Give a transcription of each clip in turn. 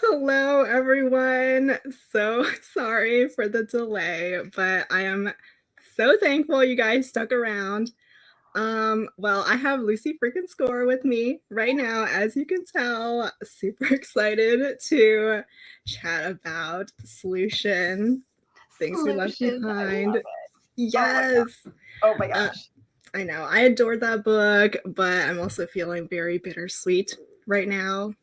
Hello, everyone. So sorry for the delay, but I am so thankful you guys stuck around. Well, I have Lucy freaking Score with me right now, as you can tell. Super excited to chat about Solution, Things We Left Solution. I love Behind. it. Oh my Yes. gosh. Oh my Uh, gosh. I know. I adored that book, but I'm also feeling very bittersweet right now.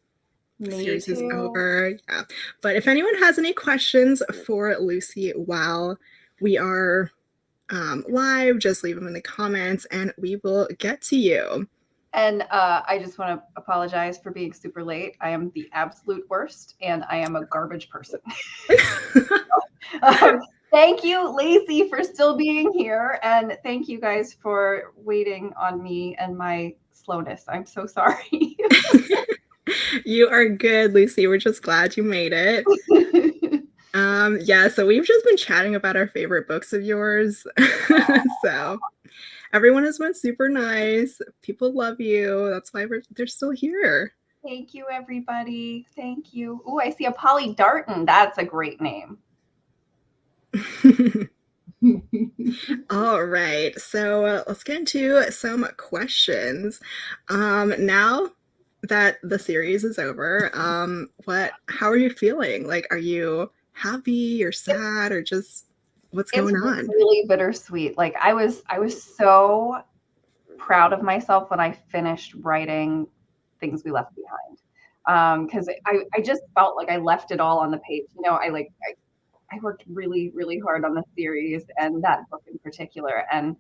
The Me series is too. over. Yeah. But if anyone has any questions for Lucy while we are live, just leave them in the comments and we will get to you. And I just want to apologize for being super late. I am the absolute worst, and I am a garbage person. um, Thank you, Lacey, for still being here, and thank you guys for waiting on me and my slowness. I'm so sorry. You are good, Lucy. We're just glad you made it. Yeah, so we've just been chatting about our favorite books of yours. So everyone has been super nice. People love you. That's why they're still here. Thank you, everybody. Thank you. Oh, I see a Polly Darton. That's a great name. All right, so let's get into some questions. Now that the series is over, how are you feeling? Like, are you happy or sad or just what's It's going on? really bittersweet. Like I was so proud of myself when I finished writing Things We Left Behind. Because I just felt like I left it all on the page. I worked really, really hard on the series and that book in particular. And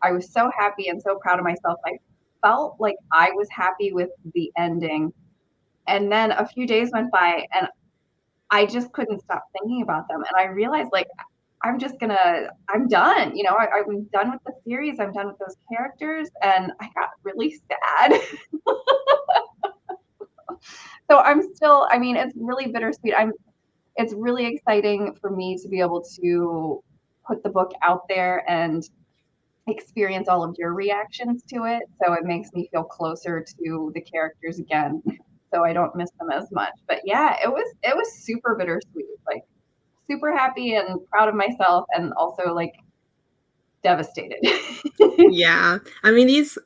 I was so happy and so proud of myself. I felt like I was happy with the ending. And then a few days went by and I just couldn't stop thinking about them. And I realized like I'm done. I'm done with the series. I'm done with those characters. And I got really sad. So it's really bittersweet. It's really exciting for me to be able to put the book out there and experience all of your reactions to it. So it makes me feel closer to the characters again. So I don't miss them as much. But yeah, it was super bittersweet. Like super happy and proud of myself and also like devastated. Yeah, I mean these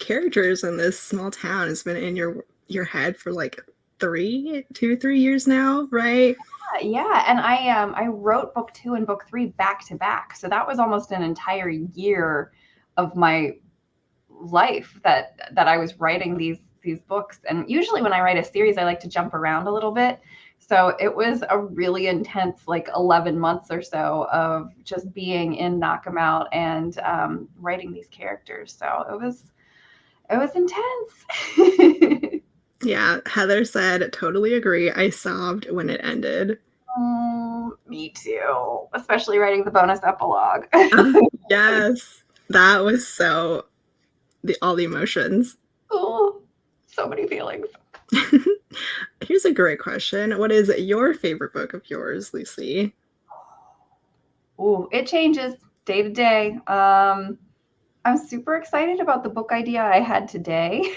characters in this small town has been in your head for like 3 years now, right? Yeah, and I wrote book 2 and book 3 back to back. So that was almost an entire year of my life that I was writing these books. And usually when I write a series, I like to jump around a little bit. So it was a really intense, like 11 months or so of just being in Knockemout and writing these characters. So it was intense. Yeah, Heather said, totally agree. I sobbed when it ended. Me too, especially writing the bonus epilogue. Yes, that was so all the emotions. Oh, so many feelings. Here's a great question. What is your favorite book of yours, Lucy? Ooh, it changes day to day. I'm super excited about the book idea I had today,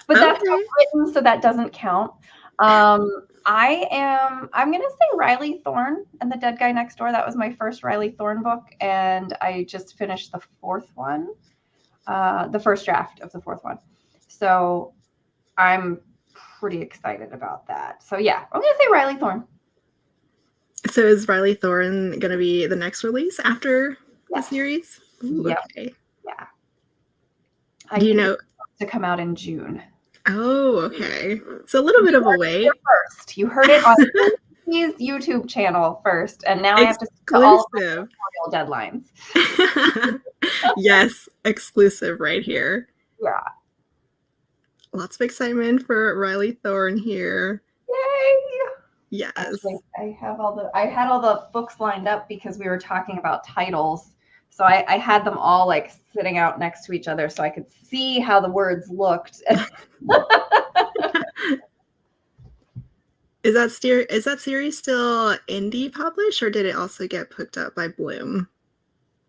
but that's Okay. written, so that doesn't count. I'm gonna say Riley Thorne and the Dead Guy Next Door. That was my first Riley Thorne book, and I just finished the fourth one, the first draft of the fourth one. So I'm pretty excited about that. So yeah, I'm gonna say Riley Thorne. So is Riley Thorne going to be the next release after the Yes. series? Ooh, Yep. okay. Yeah. I Do you think know? it's supposed to come out in June. Oh, okay. So a little You bit of a heard it here wait. first. You heard it on his YouTube channel first, and now I have to stick to all of Exclusive. my editorial deadlines. Yes, exclusive right here. Yeah. Lots of excitement for Riley Thorne here. Yay! Yes. Actually, I had all the books lined up because we were talking about titles. So I had them all like sitting out next to each other so I could see how the words looked. Is that series still indie published or did it also get picked up by Bloom?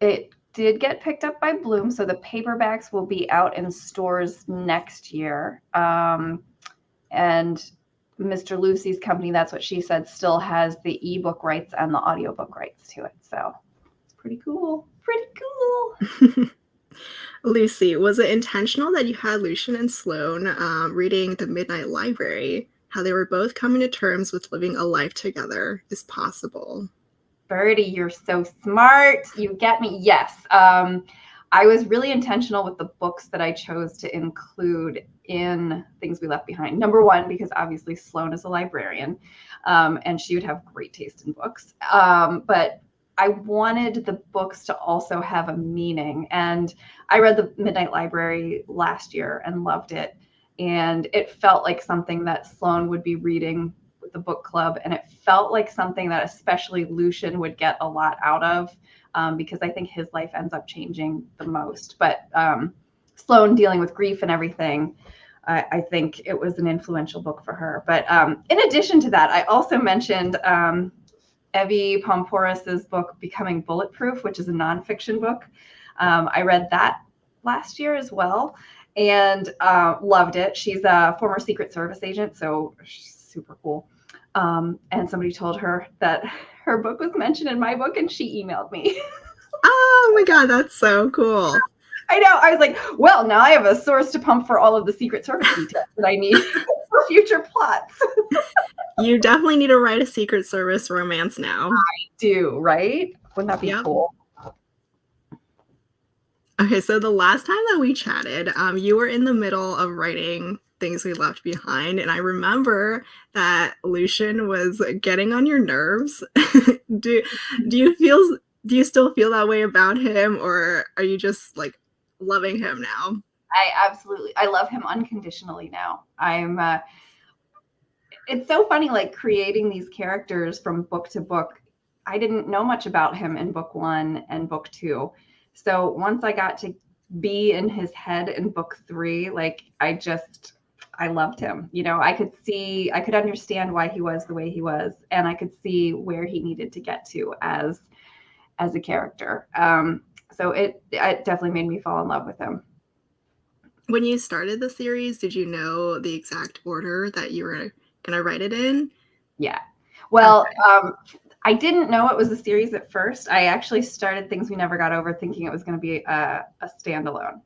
It did get picked up by Bloom, so the paperbacks will be out in stores next year. And Mr. Lucy's company, That's What She Said, still has the ebook rights and the audiobook rights to it. So it's pretty cool. Pretty cool. Lucy, was it intentional that you had Lucian and Sloane reading The Midnight Library? How they were both coming to terms with living a life together is possible. Birdie, you're so smart. You get me. Yes. I was really intentional with the books that I chose to include in Things We Left Behind. Number one, because obviously Sloane is a librarian, and she would have great taste in books. But I wanted the books to also have a meaning. And I read The Midnight Library last year and loved it. And it felt like something that Sloane would be reading with the book club. And it felt like something that especially Lucian would get a lot out of, because I think his life ends up changing the most. But Sloane dealing with grief and everything, I think it was an influential book for her. But in addition to that, I also mentioned Evie Pomporos's book, Becoming Bulletproof, which is a nonfiction book. I read that last year as well and loved it. She's a former Secret Service agent, so she's super cool. And somebody told her that her book was mentioned in my book, and she emailed me. Oh my God, that's so cool. I know. I was like, well, now I have a source to pump for all of the Secret Service details that I need for future plots. You definitely need to write a Secret Service romance now. I do, right? Wouldn't that be cool? Okay, so the last time that we chatted, you were in the middle of writing Things We Left Behind, and I remember that Lucian was getting on your nerves. do you still feel that way about him, or are you just like loving him now? I love him unconditionally now. It's so funny, like creating these characters from book to book. I didn't know much about him in book 1 and book 2. So once I got to be in his head in book 3, like I loved him. You know, I could understand why he was the way he was, and I could see where he needed to get to as a character. So it definitely made me fall in love with him. When you started the series, did you know the exact order that you were going to write it in? Yeah. Well, okay. I didn't know it was a series at first. I actually started Things We Never Got Over thinking it was going to be a standalone.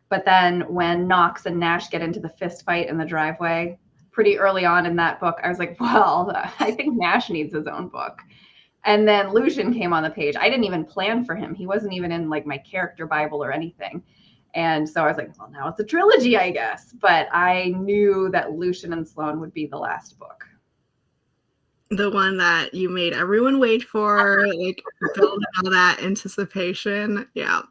But then when Knox and Nash get into the fist fight in the driveway pretty early on in that book, I was like, well, I think Nash needs his own book. And then Lucian came on the page. I didn't even plan for him. He wasn't even in like my character Bible or anything. And so I was like, well, now it's a trilogy, I guess. But I knew that Lucian and Sloane would be the last book. The one that you made everyone wait for, like building all that anticipation. Yeah.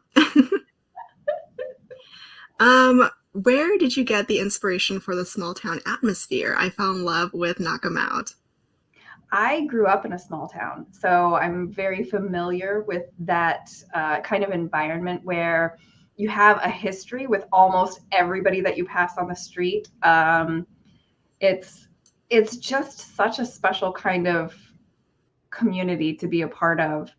Where did you get the inspiration for the small town atmosphere? I fell in love with Knockemout. I grew up in a small town, so I'm very familiar with that kind of environment where you have a history with almost everybody that you pass on the street. It's just such a special kind of community to be a part of.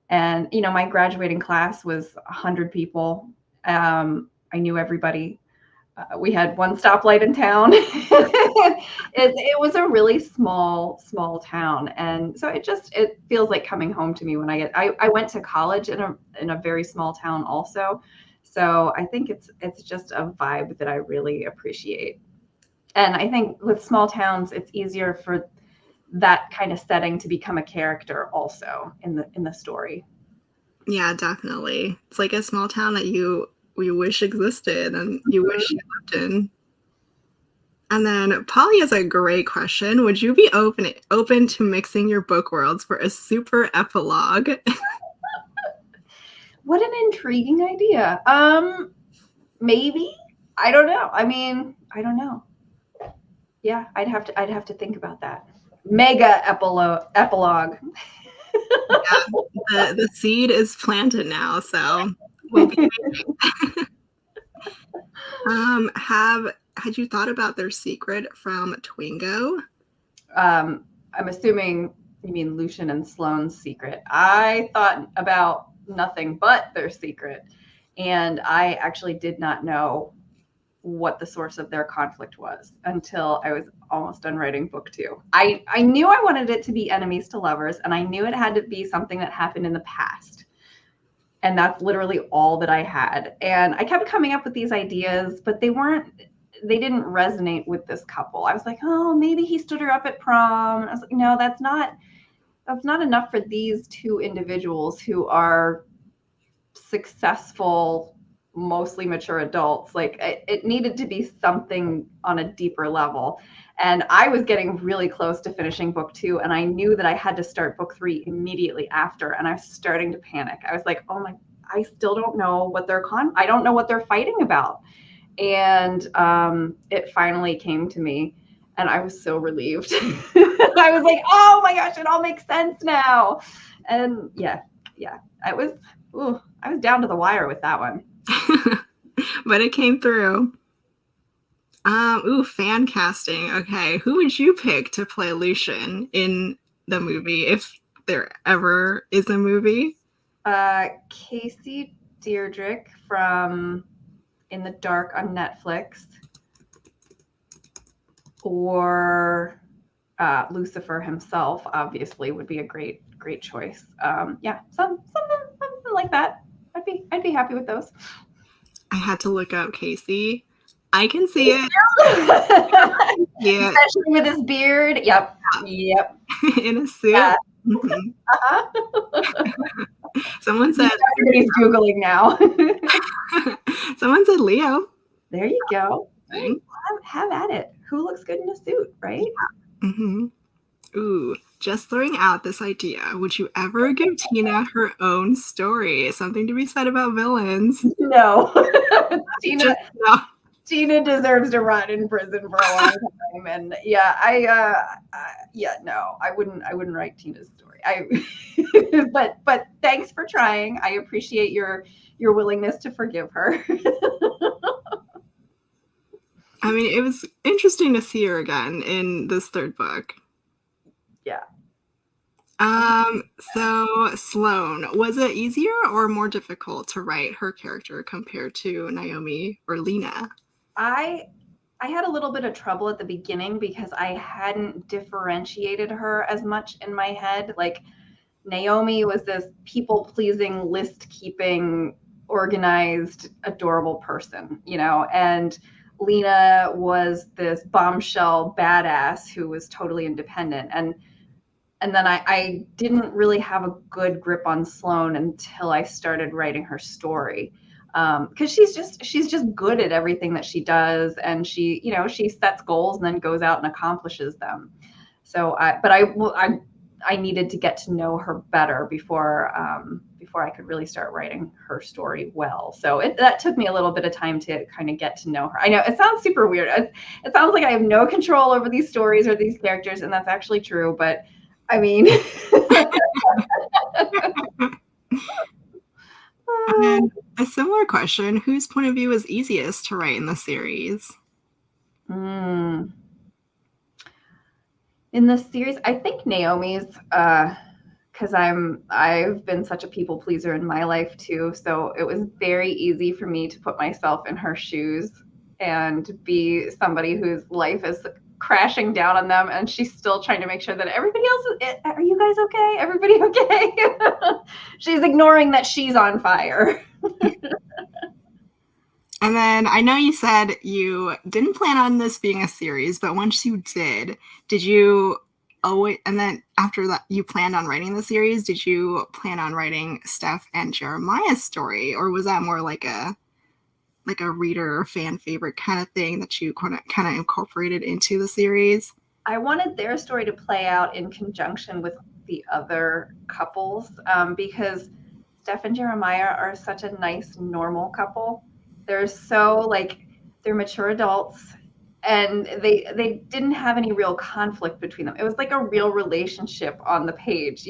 And, you know, my graduating class was 100 people. I knew everybody. We had one stoplight in town. It was a really small town. And so it feels like coming home to me when I went to college in a very small town also. So I think it's just a vibe that I really appreciate. And I think with small towns, it's easier for that kind of setting to become a character also in the story. Yeah, definitely. It's like a small town that we wish existed and you wish you lived in. And then Polly has a great question. Would you be open to mixing your book worlds for a super epilogue? What an intriguing idea. Maybe. I don't know. I mean, I don't know. Yeah, I'd have to think about that. Mega epilogue. Yeah, the seed is planted now, so we'll be waiting. Had you thought about their secret from Twingo? I'm assuming you mean Lucian and Sloane's secret. I thought about nothing but their secret, and I actually did not know what the source of their conflict was until I was almost done writing book 2. I knew I wanted it to be enemies to lovers, and I knew it had to be something that happened in the past. And that's literally all that I had. And I kept coming up with these ideas, but they didn't resonate with this couple. I was like, oh, maybe he stood her up at prom. And I was like, no, that's not enough for these two individuals who are successful, mostly mature adults. Like it needed to be something on a deeper level. And I was getting really close to finishing book 2, and I knew that I had to start book 3 immediately after. And I was starting to panic. I was like, oh my, I still don't know what I don't know what they're fighting about. And it finally came to me, and I was so relieved. I was like, oh my gosh, it all makes sense now. And yeah, I was down to the wire with that one. But it came through. Fan casting. Okay, who would you pick to play Lucian in the movie, if there ever is a movie? Casey Deirdrick from In the Dark on Netflix, or Lucifer himself, obviously, would be a great choice. Yeah, something like that. I'd be happy with those. I had to look up Casey. I can see it. Yeah, especially with his beard. Yep. In a suit. Yeah. Mm-hmm. Someone said everybody's Googling now. Someone said Leo. There you go. Have at it. Who looks good in a suit, right? Yeah. Mm-hmm. Ooh, just throwing out this idea. Would you ever give Tina her own story? Something to be said about villains. No. Tina deserves to rot in prison for a long time. And yeah, no, I wouldn't write Tina's story. But thanks for trying. I appreciate your willingness to forgive her. I mean, it was interesting to see her again in this third book. Yeah. So Sloane, was it easier or more difficult to write her character compared to Naomi or Lena? I had a little bit of trouble at the beginning because I hadn't differentiated her as much in my head. Like, Naomi was this people-pleasing, list-keeping, organized, adorable person, and Lena was this bombshell badass who was totally independent. And then I didn't really have a good grip on Sloane until I started writing her story. Because she's just good at everything that she does, and she sets goals and then goes out and accomplishes them. So I needed to get to know her better before I could really start writing her story well. So that took me a little bit of time to kind of get to know her. I know it sounds super weird. It sounds like I have no control over these stories or these characters, and that's actually true. But I mean. And a similar question, whose point of view is easiest to write in the series? In the series, I think Naomi's, because I've been such a people pleaser in my life too. So it was very easy for me to put myself in her shoes and be somebody whose life is crashing down on them, and she's still trying to make sure that everybody else is, are you guys okay? Everybody okay? She's ignoring that she's on fire. And then I know you said you didn't plan on this being a series, but once you did you always, and then after that you planned on writing the series, did you plan on writing Steph and Jeremiah's story, or was that more like a reader or fan favorite kind of thing that you kind of incorporated into the series? I wanted their story to play out in conjunction with the other couples, because Steph and Jeremiah are such a nice, normal couple. They're so, they're mature adults, and they didn't have any real conflict between them. It was like a real relationship on the page,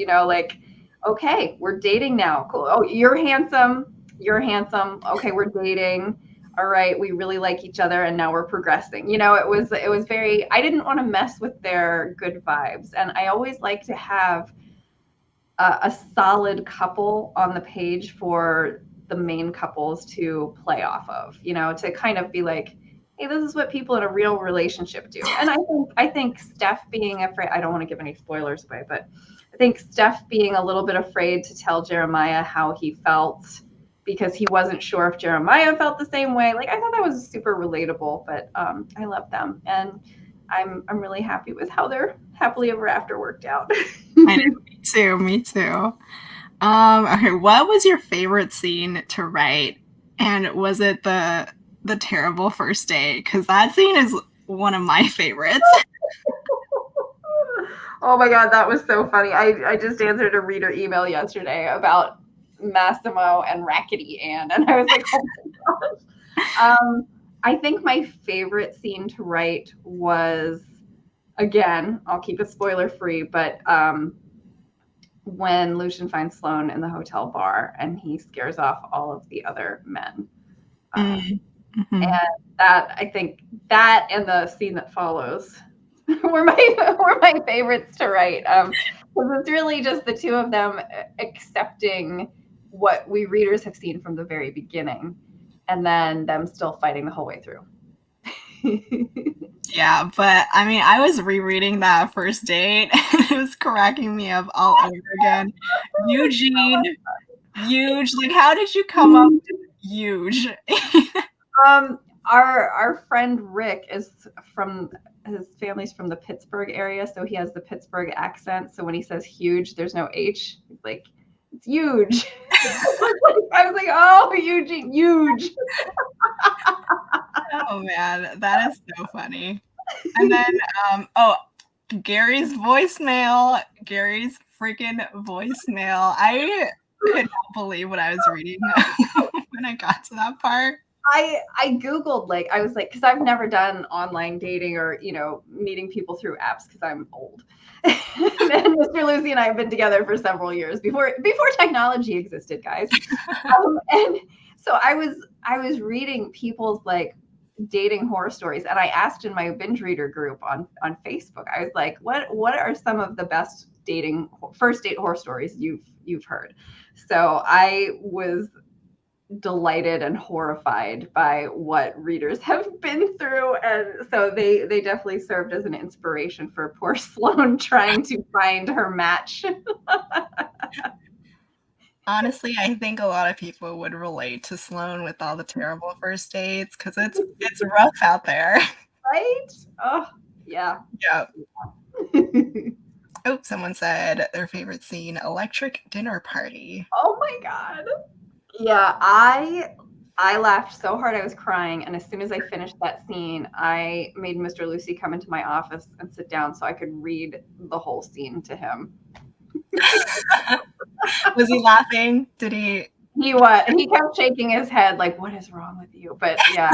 okay, we're dating now. Cool. Oh, you're handsome. Okay, we're dating. All right, we really like each other, and now we're progressing. It was very, I didn't want to mess with their good vibes. And I always like to have a solid couple on the page for the main couples to play off of, to kind of be like, hey, this is what people in a real relationship do. And I think Steph being afraid, I don't want to give any spoilers away, but I think Steph being a little bit afraid to tell Jeremiah how he felt because he wasn't sure if Jeremiah felt the same way. Like I thought that was super relatable, but I love them and I'm really happy with how their happily ever after worked out. I know, me too, me too. Okay, what was your favorite scene to write? And was it the terrible first date? Because that scene is one of my favorites. Oh my god, that was so funny. I just answered a reader email yesterday about Massimo and Rackety Ann, and I was like, oh my gosh. I think my favorite scene to write was, again, I'll keep it spoiler free, but when Lucian finds Sloane in the hotel bar and he scares off all of the other men. Mm-hmm. And that, I think that and the scene that follows were my favorites to write. Because it's really just the two of them accepting what we readers have seen from the very beginning, and then them still fighting the whole way through. Yeah, but I mean, I was rereading that first date. It was cracking me up all over again. Eugene, huge. Like, how did you come up with huge? Our friend Rick is from his family's from the Pittsburgh area, so he has the Pittsburgh accent. So when he says huge, there's no H. He's like, it's huge. I was like, oh, Eugene, huge. Oh man, that is so funny. And then, oh, Gary's voicemail. Gary's freaking voicemail. I could not believe what I was reading when I got to that part. I Googled, like, I was like, because I've never done online dating or, meeting people through apps because I'm old. And Mr. Lucy and I have been together for several years before technology existed, guys. And so I was reading people's like dating horror stories, and I asked in my binge reader group on Facebook. I was like, what are some of the best first date horror stories you've heard? So I was delighted and horrified by what readers have been through, and so they definitely served as an inspiration for poor Sloane trying to find her match. Honestly, I think a lot of people would relate to Sloane with all the terrible first dates because it's rough out there. Right? Oh, yeah. Yeah. Oh, someone said their favorite scene, electric dinner party. Oh my god. Yeah, I laughed so hard I was crying, and as soon as I finished that scene, I made Mr. Lucy come into my office and sit down so I could read the whole scene to him. Was he laughing? Did he? He kept shaking his head like, what is wrong with you? But yeah,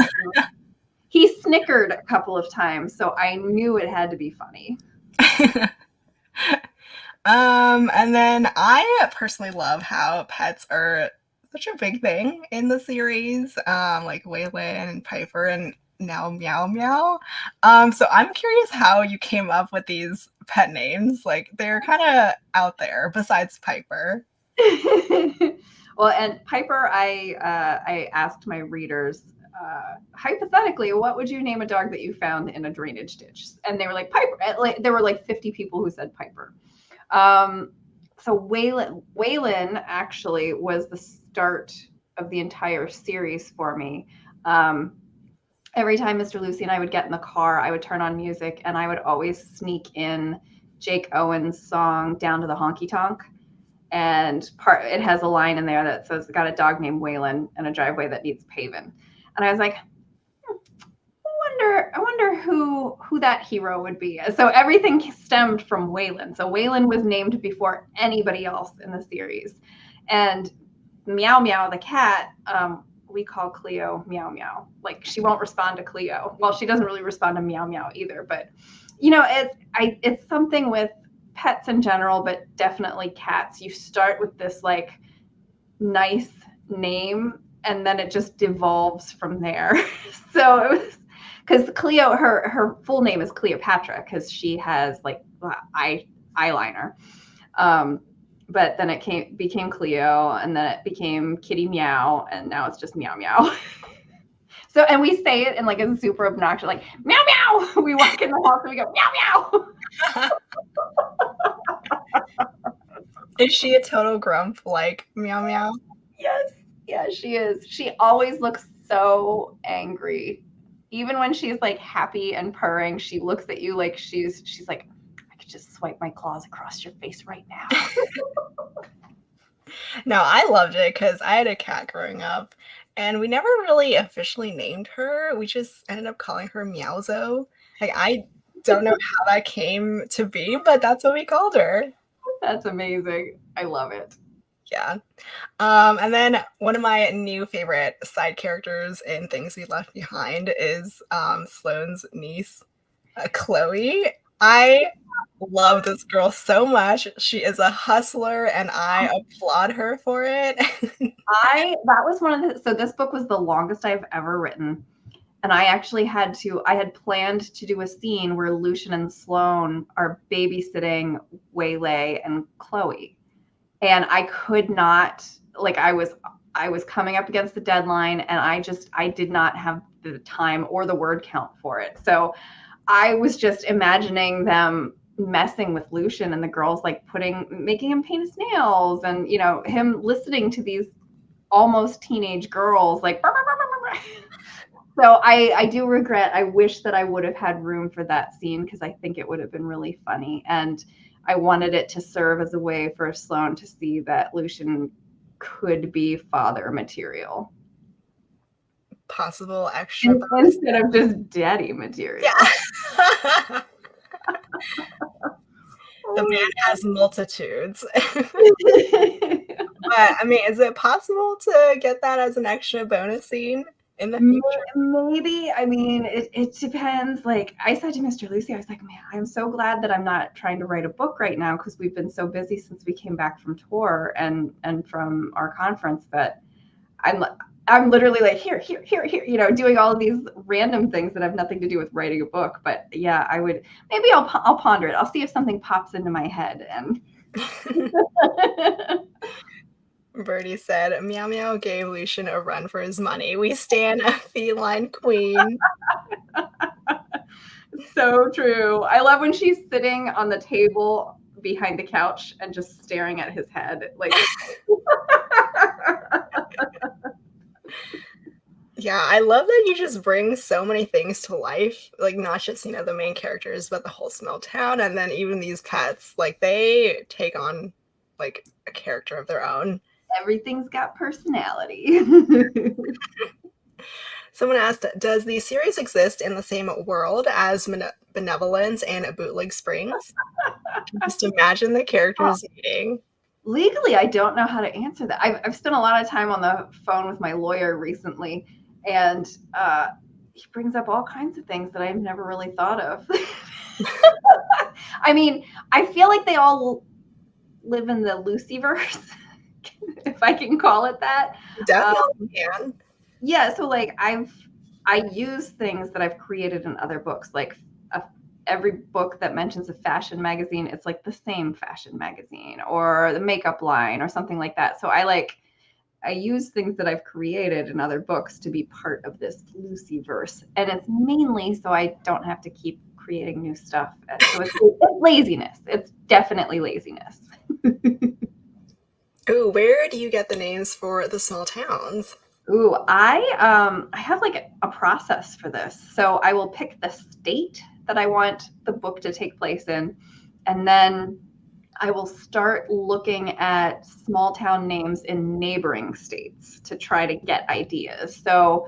he snickered a couple of times, so I knew it had to be funny. And then I personally love how pets are such a big thing in the series, like Waylon and Piper and now Meow Meow. So I'm curious how you came up with these pet names. Like they're kind of out there besides Piper. Well, and Piper, I asked my readers, hypothetically, what would you name a dog that you found in a drainage ditch? And they were like, Piper. There were like 50 people who said Piper. So Waylon actually was the start of the entire series for me. Every time Mr. Lucy and I would get in the car, I would turn on music and I would always sneak in Jake Owen's song "Down to the Honky Tonk." And it has a line in there that says, "Got a dog named Waylon and a driveway that needs paving." And I was like, I wonder who that hero would be. So everything stemmed from Waylon. So Waylon was named before anybody else in the series. And Meow Meow, the cat, we call Cleo Meow Meow. Like she won't respond to Cleo. Well, she doesn't really respond to Meow Meow either. But it's something with pets in general, but definitely cats. You start with this like nice name, and then it just devolves from there. So it was because Cleo, her full name is Cleopatra because she has like eyeliner. But then it became Cleo, and then it became Kitty Meow, and now it's just Meow Meow. So, and we say it in like a super obnoxious, like meow meow. We walk in the house and we go meow meow. Is she a total grump like meow meow? Yes, yeah, she is. She always looks so angry. Even when she's like happy and purring, she looks at you like she's like, I could just swipe my claws across your face right now. No, I loved it because I had a cat growing up, and we never really officially named her. We just ended up calling her Meowzo. Like, I don't know how that came to be, but that's what we called her. That's amazing. I love it. Yeah. And then one of my new favorite side characters in Things We Left Behind is Sloane's niece, Chloe. I love this girl so much. She is a hustler, and I applaud her for it. That was one of the, so this book was the longest I've ever written. And I actually I had planned to do a scene where Lucian and Sloane are babysitting Waylay and Chloe. And I could not, like, I was coming up against the deadline, and I did not have the time or the word count for it. So I was just imagining them messing with Lucian and the girls like making him paint his nails, and him listening to these almost teenage girls like burr, burr, burr, burr. So I do regret, I wish that I would have had room for that scene, because I think it would have been really funny, and I wanted it to serve as a way for Sloane to see that Lucian could be father material. Possible extra bonus. Instead of just daddy material. Yeah. The man has multitudes. But I mean, is it possible to get that as an extra bonus scene in the future? Maybe. I mean, it depends. Like I said to Mr. Lucy, I was like, man, I'm so glad that I'm not trying to write a book right now, because we've been so busy since we came back from tour and from our conference, that I'm literally like here, doing all of these random things that have nothing to do with writing a book. But yeah, maybe I'll ponder it. I'll see if something pops into my head. And Birdie said, Meow Meow gave Lucian a run for his money. We stand a feline queen. So true. I love when she's sitting on the table behind the couch and just staring at his head. Like, yeah, I love that you just bring so many things to life. Like, not just, the main characters, but the whole small town. And then even these pets, like, they take on, like, a character of their own. Everything's got personality. Someone asked, does the series exist in the same world as Benevolence and Bootleg Springs? Just imagine the characters meeting. Legally, I don't know how to answer that. I've spent a lot of time on the phone with my lawyer recently, and he brings up all kinds of things that I've never really thought of. I mean, I feel like they all live in the Lucyverse, if I can call it that. Definitely can. Yeah, so like I use things that I've created in other books, like every book that mentions a fashion magazine, it's like the same fashion magazine or the makeup line or something like that. So I use things that I've created in other books to be part of this Lucyverse, and it's mainly so I don't have to keep creating new stuff. So it's laziness. It's definitely laziness. Ooh, where do you get the names for the small towns? Ooh, I have like a process for this. So I will pick the state that I want the book to take place in, and then I will start looking at small town names in neighboring states to try to get ideas. So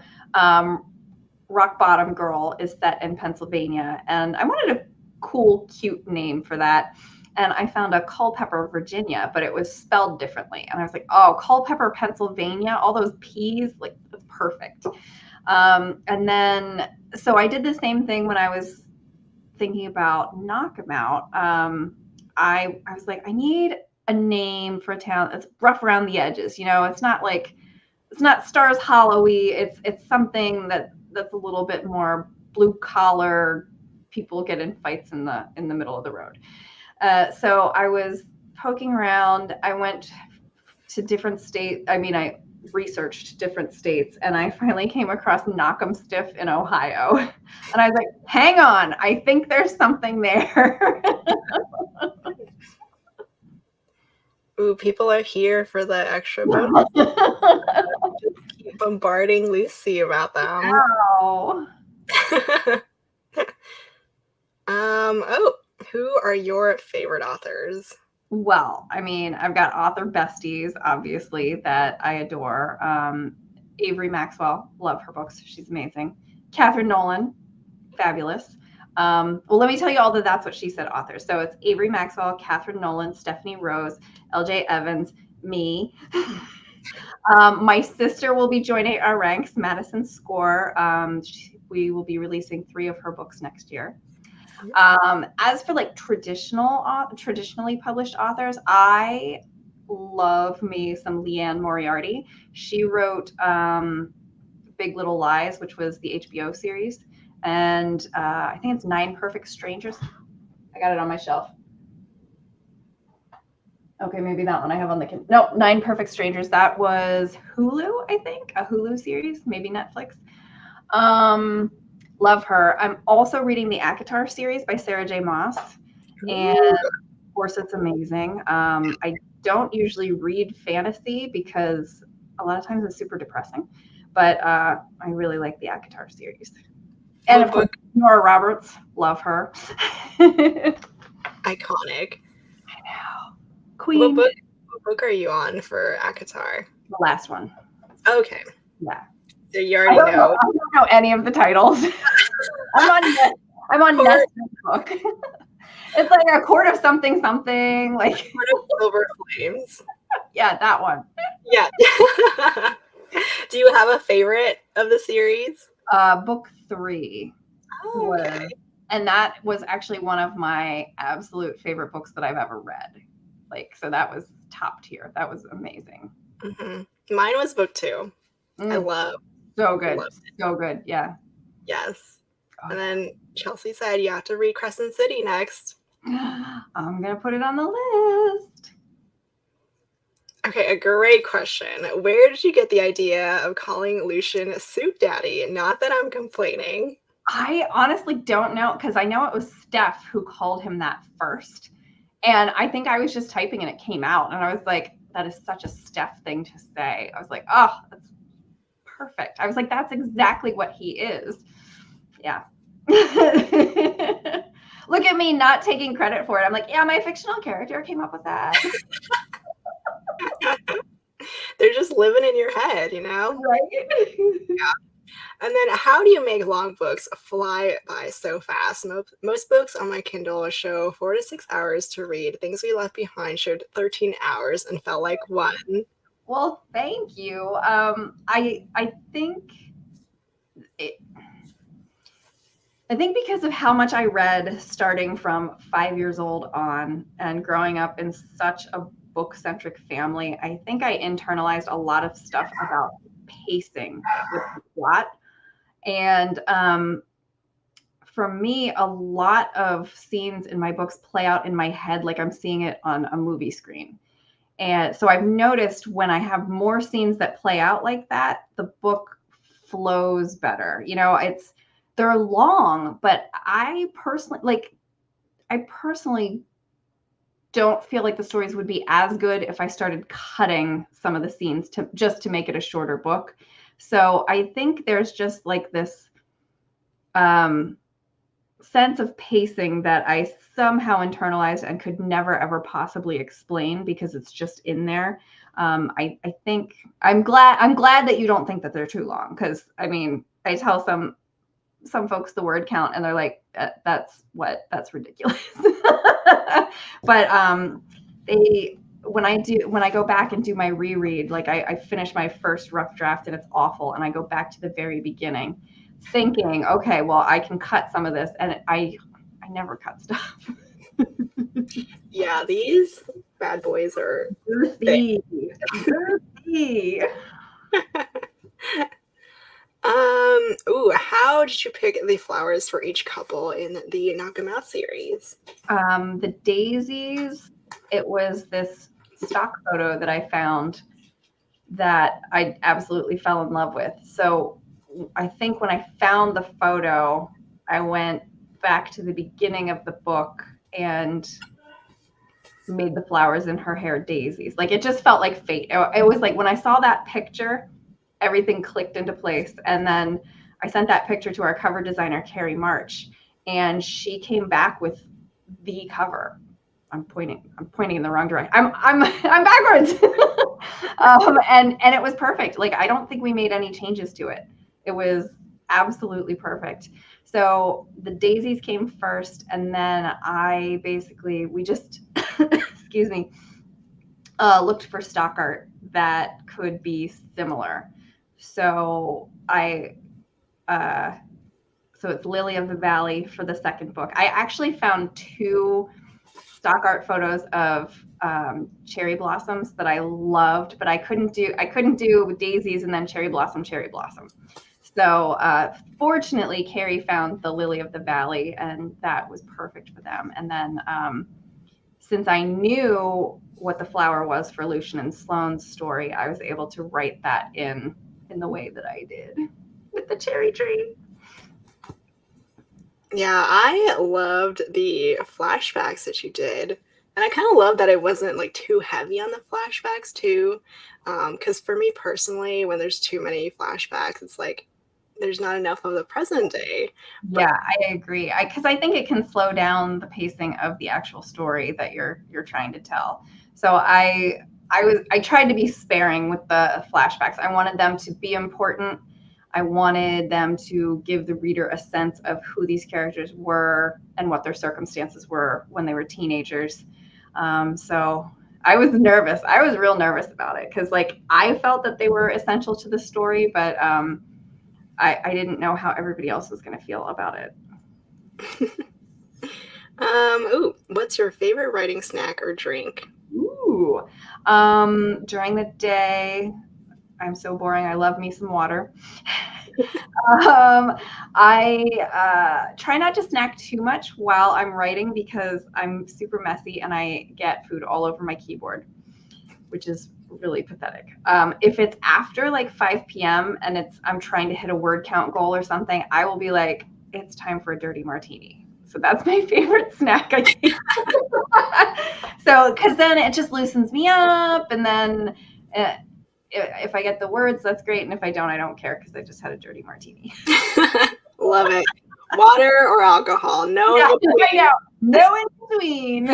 Rock Bottom Girl is set in Pennsylvania, and I wanted a cool, cute name for that. And I found a Culpeper, Virginia, but it was spelled differently. And I was like, oh, Culpeper, Pennsylvania, all those P's, like, that's perfect. And then, so I did the same thing when I was thinking about Knockemout. I was like, I need a name for a town that's rough around the edges. It's not Stars Hollow-y. It's something that's a little bit more blue collar. People get in fights in the middle of the road. So I was poking around. I went to different states. I mean, I researched different states, and I finally came across Knockemout in Ohio. And I was like, hang on, I think there's something there. Ooh, people are here for the extra bonus. Just keep bombarding Lucy about them. Wow. Oh, who are your favorite authors? Well, I mean, I've got author besties, obviously, that I adore. Avery Maxwell, love her books. She's amazing. Catherine Nolan, fabulous. Well, let me tell you all the That's What She Said authors. So it's Avery Maxwell, Catherine Nolan, Stephanie Rose, LJ Evans, me. My sister will be joining our ranks, Madison Score. We will be releasing 3 of her books next year. As for like traditionally published authors, I love me some Leanne Moriarty. She wrote Big Little Lies, which was the HBO series, and I think it's 9 Perfect Strangers. I got it on my shelf. Okay, maybe that one I have on the no, 9 Perfect Strangers. That was Hulu, I think, a Hulu series, maybe Netflix. Love her. I'm also reading the ACOTAR series by Sarah J. Maas, and of course it's amazing. I don't usually read fantasy because a lot of times it's super depressing, but I really like the ACOTAR series. And of course, Nora Roberts, love her. Iconic. I know. Queen. What book are you on for ACOTAR? The last one. Okay. Yeah. So you already know. I don't know any of the titles. I'm on Nest's book. It's like A Court of something, like Court of Silver Flames. Yeah, that one. Yeah. Do you have a favorite of the series? Book 3. Oh, okay. And that was actually one of my absolute favorite books that I've ever read. Like, so that was top tier. That was amazing. Mm-hmm. Mine was book 2. I love. So good. So good. Yeah. Yes. And then Chelsea said you have to read Crescent City next. I'm going to put it on the list. Okay, a great question. Where did you get the idea of calling Lucian Soup Daddy? Not that I'm complaining. I honestly don't know, because I know it was Steph who called him that first. And I think I was just typing and it came out. And I was like, that is such a Steph thing to say. I was like, oh, that's perfect. I was like, that's exactly what he is. Yeah. Look at me not taking credit for it. I'm like, yeah, my fictional character came up with that. They're just living in your head, you know? Right? Yeah. And then how do you make long books fly by so fast? Most books on my Kindle show 4 to 6 hours to read. Things We Left Behind showed 13 hours and felt like 1. Well, thank you. I think because of how much I read starting from 5 years old on and growing up in such a book-centric family, I think I internalized a lot of stuff about pacing with the plot. And for me, a lot of scenes in my books play out in my head like I'm seeing it on a movie screen. And so I've noticed when I have more scenes that play out like that, the book flows better. You know, they're long, but I personally don't feel like the stories would be as good if I started cutting some of the scenes to make it a shorter book. So I think there's just like this sense of pacing that I somehow internalized and could never ever possibly explain because it's just in there. I think I'm glad that you don't think that they're too long, because I mean, I tell some folks the word count and they're like, that's ridiculous. But when I go back and do my reread, like I finish my first rough draft and it's awful, and I go back to the very beginning thinking, okay, well, I can cut some of this, and I never cut stuff. Yeah, these bad boys are Girthy. How did you pick the flowers for each couple in the Knockemout series? The daisies, it was this stock photo that I found that I absolutely fell in love with. So I think when I found the photo, I went back to the beginning of the book and made the flowers in her hair daisies. Like it just felt like fate. It was like when I saw that picture, everything clicked into place. And then I sent that picture to our cover designer, Carrie March, and she came back with the cover. I'm pointing in the wrong direction. I'm backwards. And it was perfect. Like I don't think we made any changes to it. It was absolutely perfect. So the daisies came first, and then we just excuse me, looked for stock art that could be similar. So so it's Lily of the Valley for the second book. I actually found 2 stock art photos of cherry blossoms that I loved, but I couldn't do daisies and then cherry blossom. So fortunately, Carrie found the Lily of the Valley, and that was perfect for them. And then since I knew what the flower was for Lucian and Sloane's story, I was able to write that in the way that I did with the cherry tree. Yeah, I loved the flashbacks that you did. And I kind of love that it wasn't like too heavy on the flashbacks too. Because for me personally, when there's too many flashbacks, it's like there's not enough of the present day. Yeah, I agree. Because I think it can slow down the pacing of the actual story that you're trying to tell. So I tried to be sparing with the flashbacks. I wanted them to be important. I wanted them to give the reader a sense of who these characters were and what their circumstances were when they were teenagers. So I was nervous. I was real nervous about it because like I felt that they were essential to the story, but I didn't know how everybody else was going to feel about it. What's your favorite writing snack or drink? Ooh, during the day, I'm so boring. I love me some water. I try not to snack too much while I'm writing because I'm super messy and I get food all over my keyboard, which is really pathetic. If it's after like 5 p.m. and I'm trying to hit a word count goal or something, I will be like, it's time for a dirty martini. So that's my favorite snack, I think. So, because then it just loosens me up, and then if I get the words, that's great, and if I don't, I don't care because I just had a dirty martini. Love it. Water or alcohol? No, yeah, I know. No in between.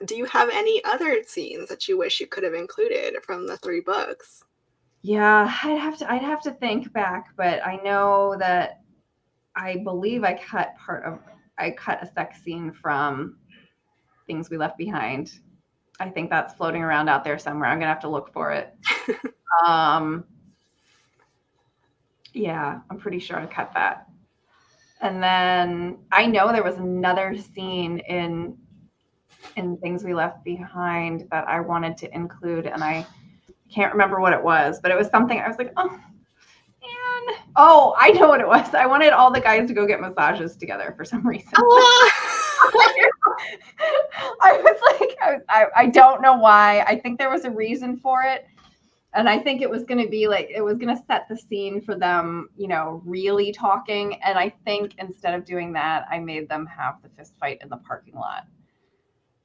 Do you have any other scenes that you wish you could have included from the 3 books? Yeah, I'd have to think back, but I know that I believe I cut a sex scene from Things We Left Behind. I think that's floating around out there somewhere. I'm gonna have to look for it. Yeah, I'm pretty sure I cut that. And then I know there was another scene in Things We Left Behind that I wanted to include, and I can't remember what it was, but it was something I was like, oh man. Oh, I know what it was. I wanted all the guys to go get massages together for some reason. I was like, I don't know why. I think there was a reason for it. And I think it was going to be like, it was going to set the scene for them, really talking. And I think instead of doing that, I made them have the fist fight in the parking lot,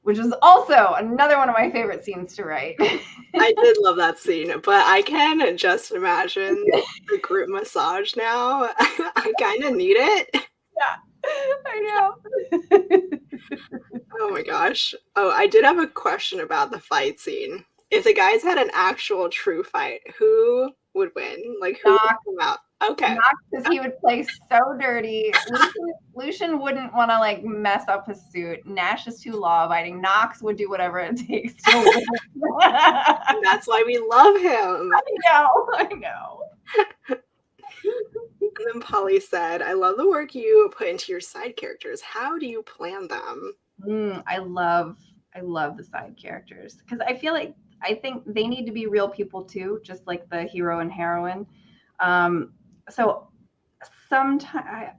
which is also another one of my favorite scenes to write. I did love that scene, but I can just imagine the group massage now. I kind of need it. Yeah, I know. Oh my gosh. Oh, I did have a question about the fight scene. If the guys had an actual true fight, who would win? Like, who would come out? Okay. Knox, because he would play so dirty. Lucian wouldn't want to like mess up his suit. Nash is too law-abiding. Knox would do whatever it takes to win. That's why we love him. I know. And then Polly said, I love the work you put into your side characters. How do you plan them? I love the side characters because I think they need to be real people too, just like the hero and heroine. So sometimes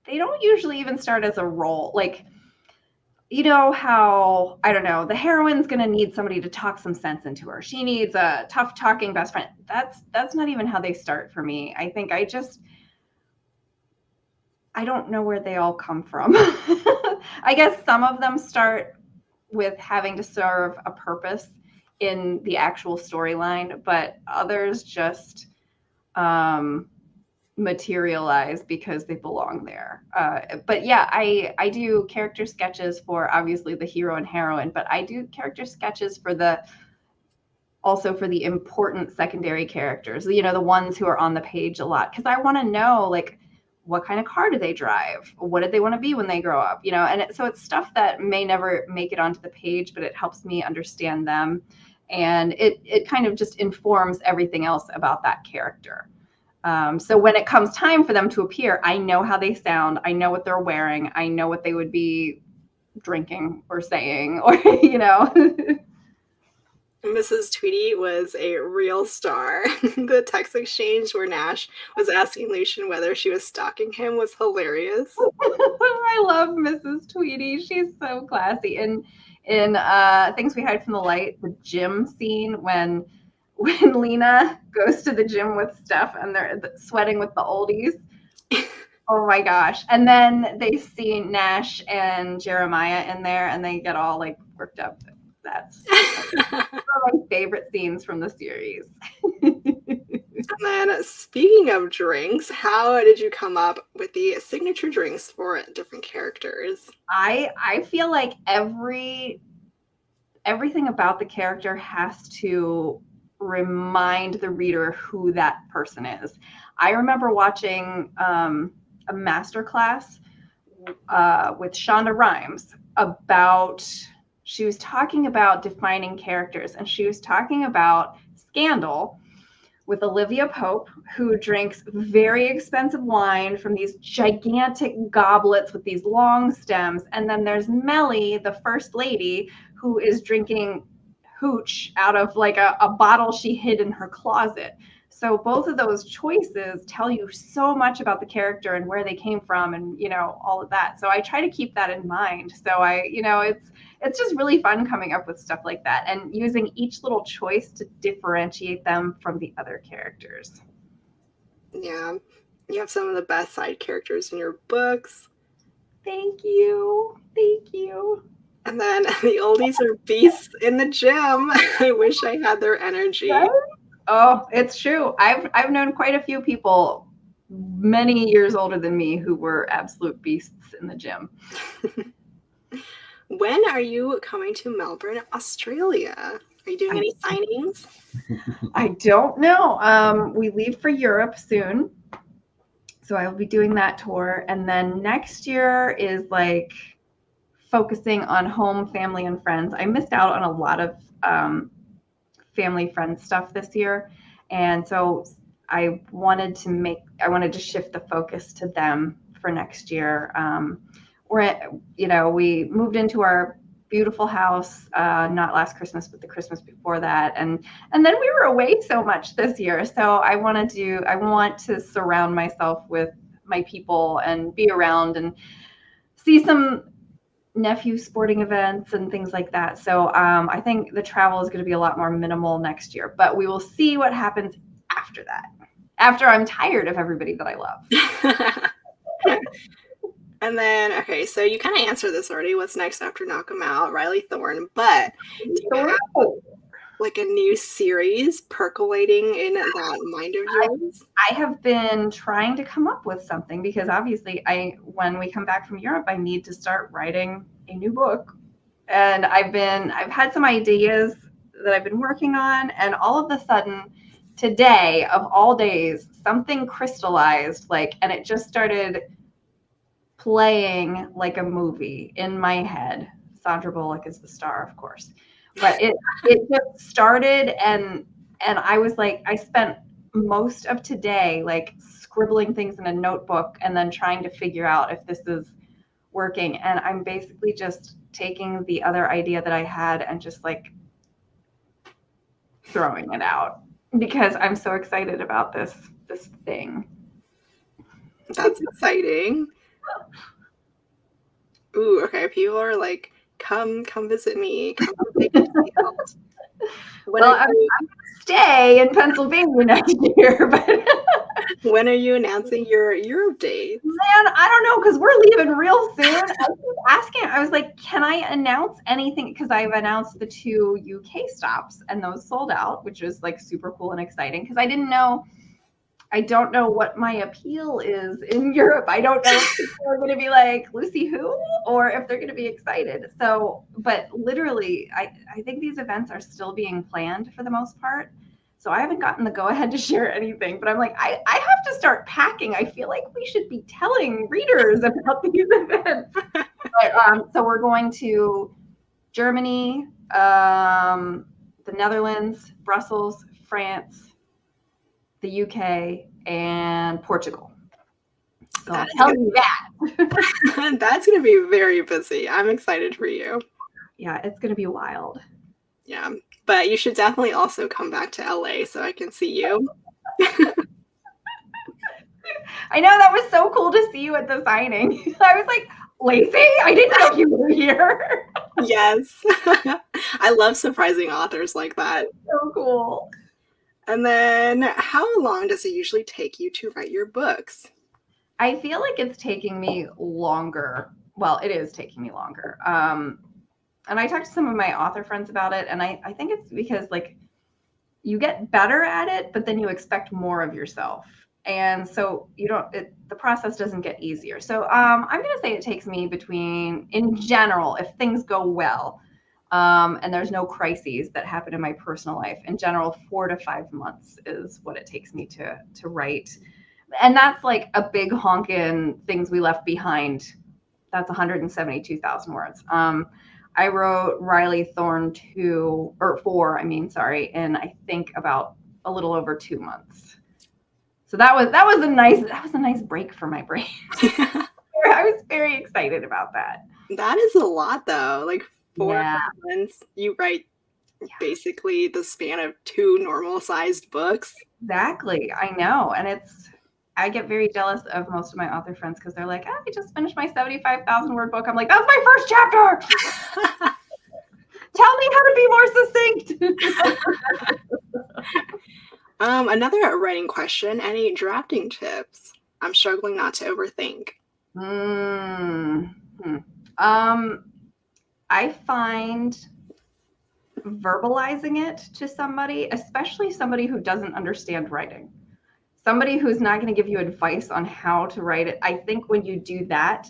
they don't usually even start as a role. Like you know how, I don't know, the heroine's going to need somebody to talk some sense into her. She needs a tough talking best friend. That's not even how they start for me. I think I don't know where they all come from. I guess some of them start with having to serve a purpose in the actual storyline, but others just materialize because they belong there. But yeah, I do character sketches for obviously the hero and heroine, but I do character sketches for also for the important secondary characters, you know, the ones who are on the page a lot, because I want to know, like, what kind of car do they drive? What did they want to be when they grow up? You know, and so it's stuff that may never make it onto the page, but it helps me understand them. And it kind of just informs everything else about that character. So when it comes time for them to appear, I know how they sound. I know what they're wearing. I know what they would be drinking or saying, or, you know. Mrs. Tweedy was a real star. The text exchange where Nash was asking Lucian whether she was stalking him was hilarious. I love Mrs. Tweedy. She's so classy. And in Things We Hide from the Light, the gym scene when Lena goes to the gym with Steph and they're sweating with the oldies. Oh my gosh. And then they see Nash and Jeremiah in there and they get all like worked up. That's one of my favorite scenes from the series. And then, speaking of drinks, how did you come up with the signature drinks for different characters? I feel like everything about the character has to remind the reader who that person is. I remember watching a master class with Shonda Rhimes about, she was talking about defining characters, and she was talking about Scandal with Olivia Pope, who drinks very expensive wine from these gigantic goblets with these long stems. And then there's Melly, the first lady, who is drinking hooch out of like a bottle she hid in her closet. So both of those choices tell you so much about the character and where they came from and, you know, all of that. So I try to keep that in mind. So it's just really fun coming up with stuff like that and using each little choice to differentiate them from the other characters. Yeah, you have some of the best side characters in your books. Thank you. Thank you. And then the oldies are beasts in the gym. I wish I had their energy. Right? Oh, it's true. I've known quite a few people many years older than me who were absolute beasts in the gym. When are you coming to Melbourne, Australia? Are you doing any signings? I don't know. We leave for Europe soon. So I will be doing that tour. And then next year is like focusing on home, family, and friends. I missed out on a lot of family friend stuff this year. And so I wanted to shift the focus to them for next year. We moved into our beautiful house, not last Christmas, but the Christmas before that. And then we were away so much this year. So I want to surround myself with my people and be around and see some nephew sporting events and things like that. So I think the travel is going to be a lot more minimal next year, but we will see what happens after that, after I'm tired of everybody that I love. And then, okay, so you kind of answered this already. What's next after Knockemout? Riley Thorne. But do you have like a new series percolating in that mind of yours? I have been trying to come up with something because obviously when we come back from Europe, I need to start writing a new book. And I've had some ideas that I've been working on, and all of a sudden today of all days, something crystallized, and it just started playing like a movie in my head. Sandra Bullock is the star, of course. But it just started, and I was like, I spent most of today scribbling things in a notebook and then trying to figure out if this is working. And I'm basically just taking the other idea that I had and just throwing it out because I'm so excited about this thing. That's exciting. Ooh, okay. People are come visit me. Come take me out. Well, I'm gonna stay in Pennsylvania next year, but when are you announcing your Europe dates? Man, I don't know, because we're leaving real soon. I was asking, I was like, can I announce anything? Because I've announced the 2 UK stops and those sold out, which was like super cool and exciting. Because I don't know what my appeal is in Europe. I don't know if people are going to be like, Lucy who? Or if they're going to be excited. So, but literally, I think these events are still being planned for the most part. So I haven't gotten the go-ahead to share anything, but I'm like, I have to start packing. I feel like we should be telling readers about these events. But, so we're going to Germany, the Netherlands, Brussels, France, the UK, and Portugal. So I'll tell you that. That's going to be very busy. I'm excited for you. Yeah, it's going to be wild. Yeah, but you should definitely also come back to LA so I can see you. I know, that was so cool to see you at the signing. I was like, Lacey, I didn't know you were here. Yes. I love surprising authors like that. So cool. And then how long does it usually take you to write your books? I feel like it's taking me longer. Well, it is taking me longer. And I talked to some of my author friends about it, and I think it's because like you get better at it, but then you expect more of yourself. And so the process doesn't get easier. So I'm going to say it takes me between, in general, if things go well, and there's no crises that happen in my personal life, in general, 4 to 5 months is what it takes me to write. And that's like a big honkin' Things We Left Behind. That's 172,000 words. I wrote Riley Thorne 4, in I think about a little over 2 months. So that was a nice break for my brain. I was very excited about that. That is a lot though. Like 4 months, you write basically the span of 2 normal sized books. Exactly. I know. And I get very jealous of most of my author friends because they're like, I just finished my 75,000 word book. I'm like, that's my first chapter. Tell me how to be more succinct. Another writing question. Any drafting tips? I'm struggling not to overthink. I find verbalizing it to somebody, especially somebody who doesn't understand writing, somebody who's not going to give you advice on how to write it. I think when you do that,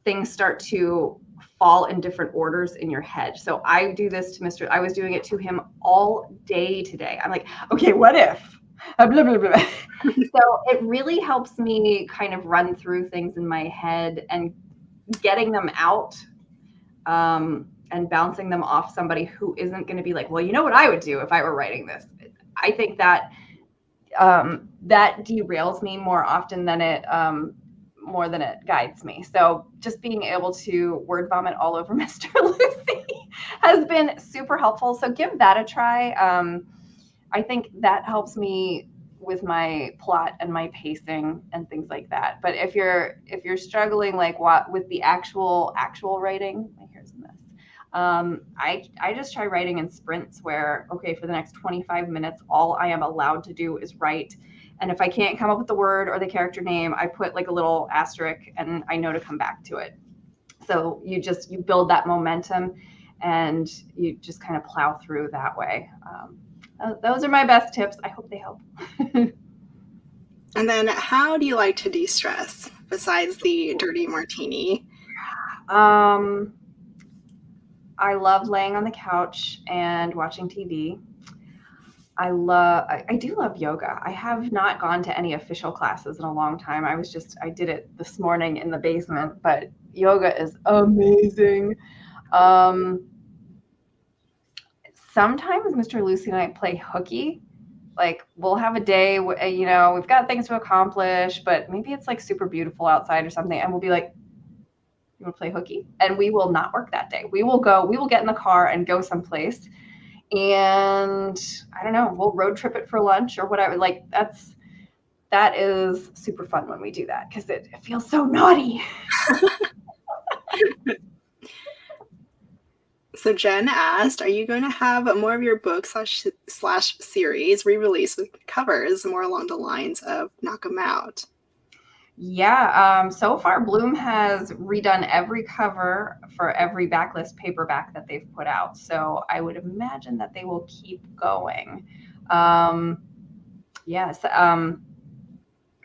things start to fall in different orders in your head. So I do this to I was doing it to him all day today. I'm like, okay, what if? Blah, blah, blah. So it really helps me kind of run through things in my head and getting them out, and bouncing them off somebody who isn't going to be like, well, you know what I would do if I were writing this. I think that that derails me more often than it guides me. So just being able to word vomit all over Mr. Lucy has been super helpful. So give that a try. I think that helps me with my plot and my pacing and things like that. But if you're struggling with the actual writing, here's this. I just try writing in sprints where, okay, for the next 25 minutes, all I am allowed to do is write. And if I can't come up with the word or the character name, I put like a little asterisk and I know to come back to it. So you build that momentum and you just kind of plow through that way. Those are my best tips. I hope they help. And then how do you like to de-stress besides the dirty martini? I love laying on the couch and watching TV. I do love yoga. I have not gone to any official classes in a long time. I did it this morning in the basement, but yoga is amazing. Sometimes Mr. Lucy and I play hooky. Like we'll have a day, we've got things to accomplish, but maybe it's like super beautiful outside or something. And we'll be like, you want to play hooky? And we will not work that day. We will get in the car and go someplace. And I don't know, we'll road trip it for lunch or whatever. Like that is super fun when we do that because it feels so naughty. So Jen asked, are you going to have more of your book slash series re-released with covers more along the lines of Knockemout? Yeah, so far Bloom has redone every cover for every backlist paperback that they've put out. So I would imagine that they will keep going. Yes,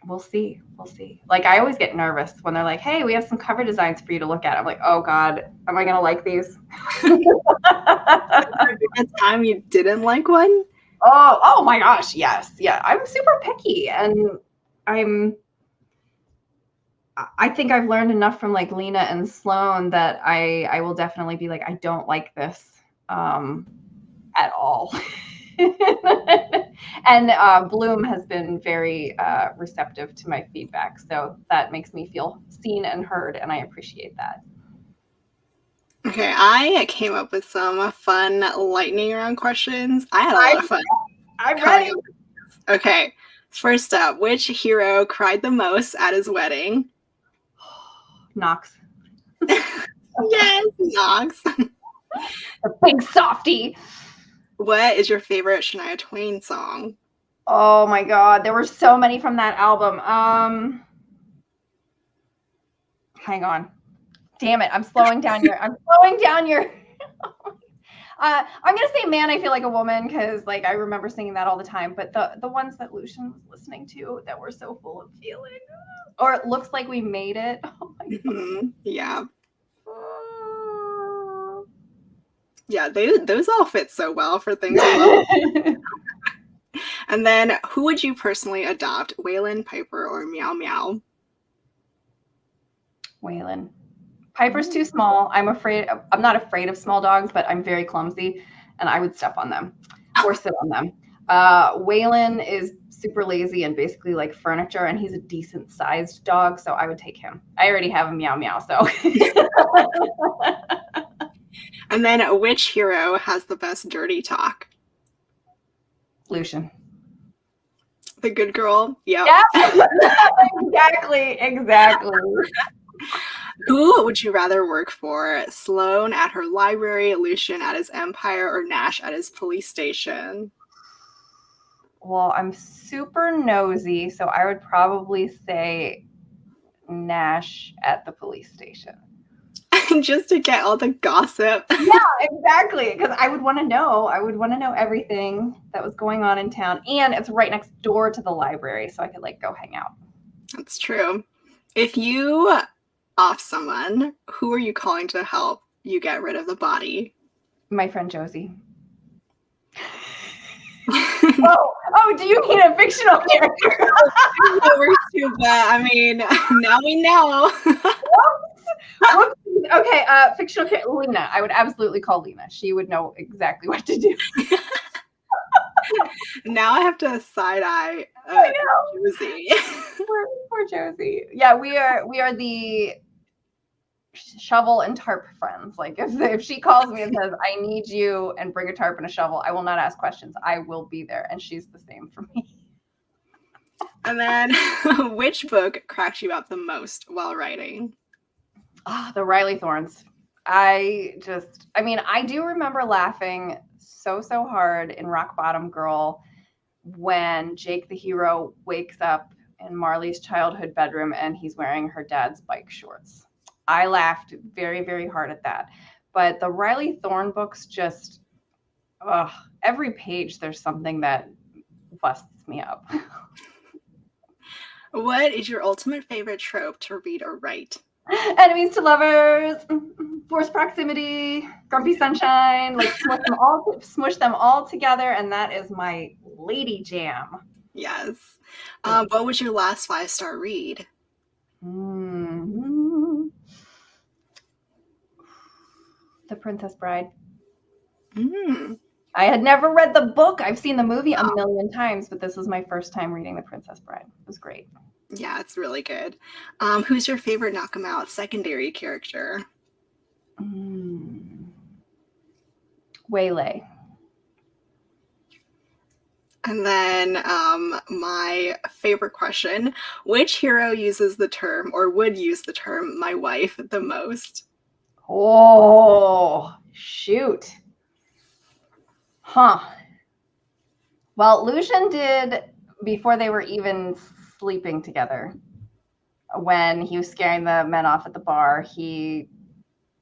we'll see. We'll see. Like, I always get nervous when they're like, hey, we have some cover designs for you to look at. I'm like, oh God, am I going to like these? That time you didn't like one? Oh my gosh, yes. Yeah, I'm super picky, and I think I've learned enough from like Lena and Sloan that I will definitely be like, I don't like this at all. And Bloom has been very receptive to my feedback, so that makes me feel seen and heard, and I appreciate that. Okay, I came up with some fun lightning round questions. I had a lot of fun. I'm ready. Okay, first up, which hero cried the most at his wedding? Knox. Yes, Knox. The big softy. What is your favorite Shania Twain song? Oh my God, there were so many from that album. Hang on. Damn it, I'm slowing down your. I'm gonna say "Man, I Feel Like a Woman" because like I remember singing that all the time. But the ones that Lucian was listening to that were so full of feeling, or it looks like we made it. Oh my God. Yeah. Yeah, those all fit so well for things we love. And then, who would you personally adopt, Waylon, Piper, or Meow Meow? Waylon. Piper's too small. I'm not afraid of small dogs, but I'm very clumsy, and I would step on them or sit on them. Waylon is super lazy and basically like furniture, and he's a decent sized dog, so I would take him. I already have a Meow Meow, so. And then, which hero has the best dirty talk? Lucian. The good girl? Yep. Yeah. Exactly. Who would you rather work for? Sloan at her library, Lucian at his empire, or Nash at his police station? Well, I'm super nosy, so I would probably say Nash at the police station. Just to get all the gossip. Yeah, exactly. Because I would want to know. I would want to know everything that was going on in town. And it's right next door to the library, so I could like go hang out. That's true. If you off someone, who are you calling to help you get rid of the body? My friend Josie. Oh, do you mean a fictional character? I mean, now we know. Okay, fictional character, Lena. I would absolutely call Lena. She would know exactly what to do. Now I have to side-eye Josie. Poor Josie. Yeah, we are the shovel and tarp friends. Like if she calls me and says, I need you and bring a tarp and a shovel, I will not ask questions. I will be there. And she's the same for me. And then which book cracks you up the most while writing? The Riley Thorns. I do remember laughing so hard in Rock Bottom Girl when Jake the hero wakes up in Marley's childhood bedroom and he's wearing her dad's bike shorts. I laughed very, very hard at that. But the Riley Thorn books just, every page there's something that busts me up. What is your ultimate favorite trope to read or write? Enemies to lovers, forced proximity, grumpy sunshine, like smush them all together, and that is my lady jam. Yes. What was your last 5-star read? The Princess Bride. I had never read the book. I've seen the movie a million times, but this was my first time reading The Princess Bride. It was great. Yeah, it's really good. Who's your favorite Knockemout secondary character? Waylay. And then my favorite question, which hero uses the term or would use the term my wife the most? Oh, Shoot. Huh. Well, Lucian did before they were even sleeping together. When he was scaring the men off at the bar, he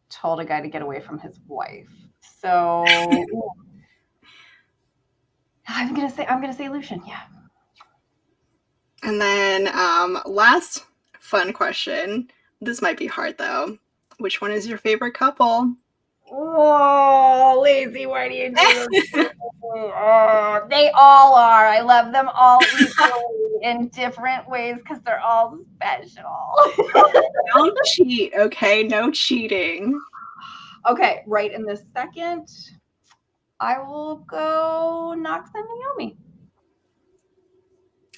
told a guy to get away from his wife. So I'm gonna say Lucian, yeah. And then last fun question. This might be hard though. Which one is your favorite couple? Oh, Lazy, why do you do this? Oh, they all are. I love them all equally in different ways because they're all special. Don't cheat, okay? No cheating. Okay, right in this second, I will go Knox and Naomi.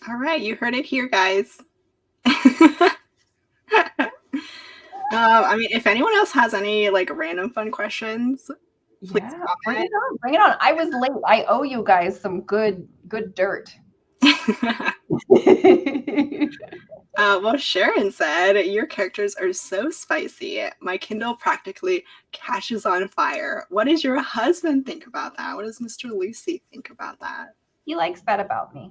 All right, you heard it here, guys. I mean, if anyone else has any like random fun questions, please bring it on. Bring it on. I was late. I owe you guys some good dirt. Well, Sharon said, your characters are so spicy. My Kindle practically catches on fire. What does your husband think about that? What does Mr. Lucy think about that? He likes that about me.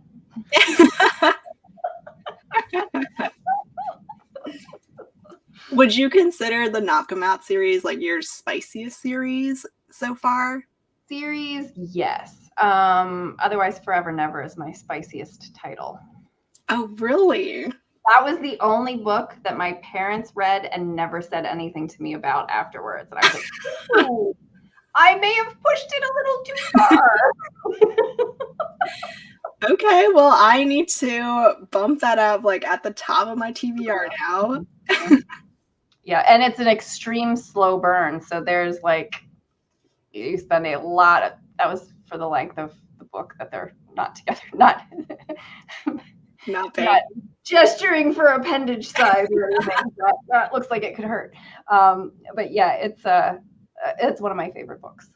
Would you consider the Knockemout series like your spiciest series so far? Series, yes. Otherwise, Forever Never is my spiciest title. Oh, really? That was the only book that my parents read and never said anything to me about afterwards. And I was like, ooh, I may have pushed it a little too far. Okay, well, I need to bump that up like at the top of my TBR now. Yeah, and it's an extreme slow burn. So there's like, you spend a lot of, that was for the length of the book that they're not together, not gesturing for appendage size or anything. That looks like it could hurt. But yeah, it's one of my favorite books.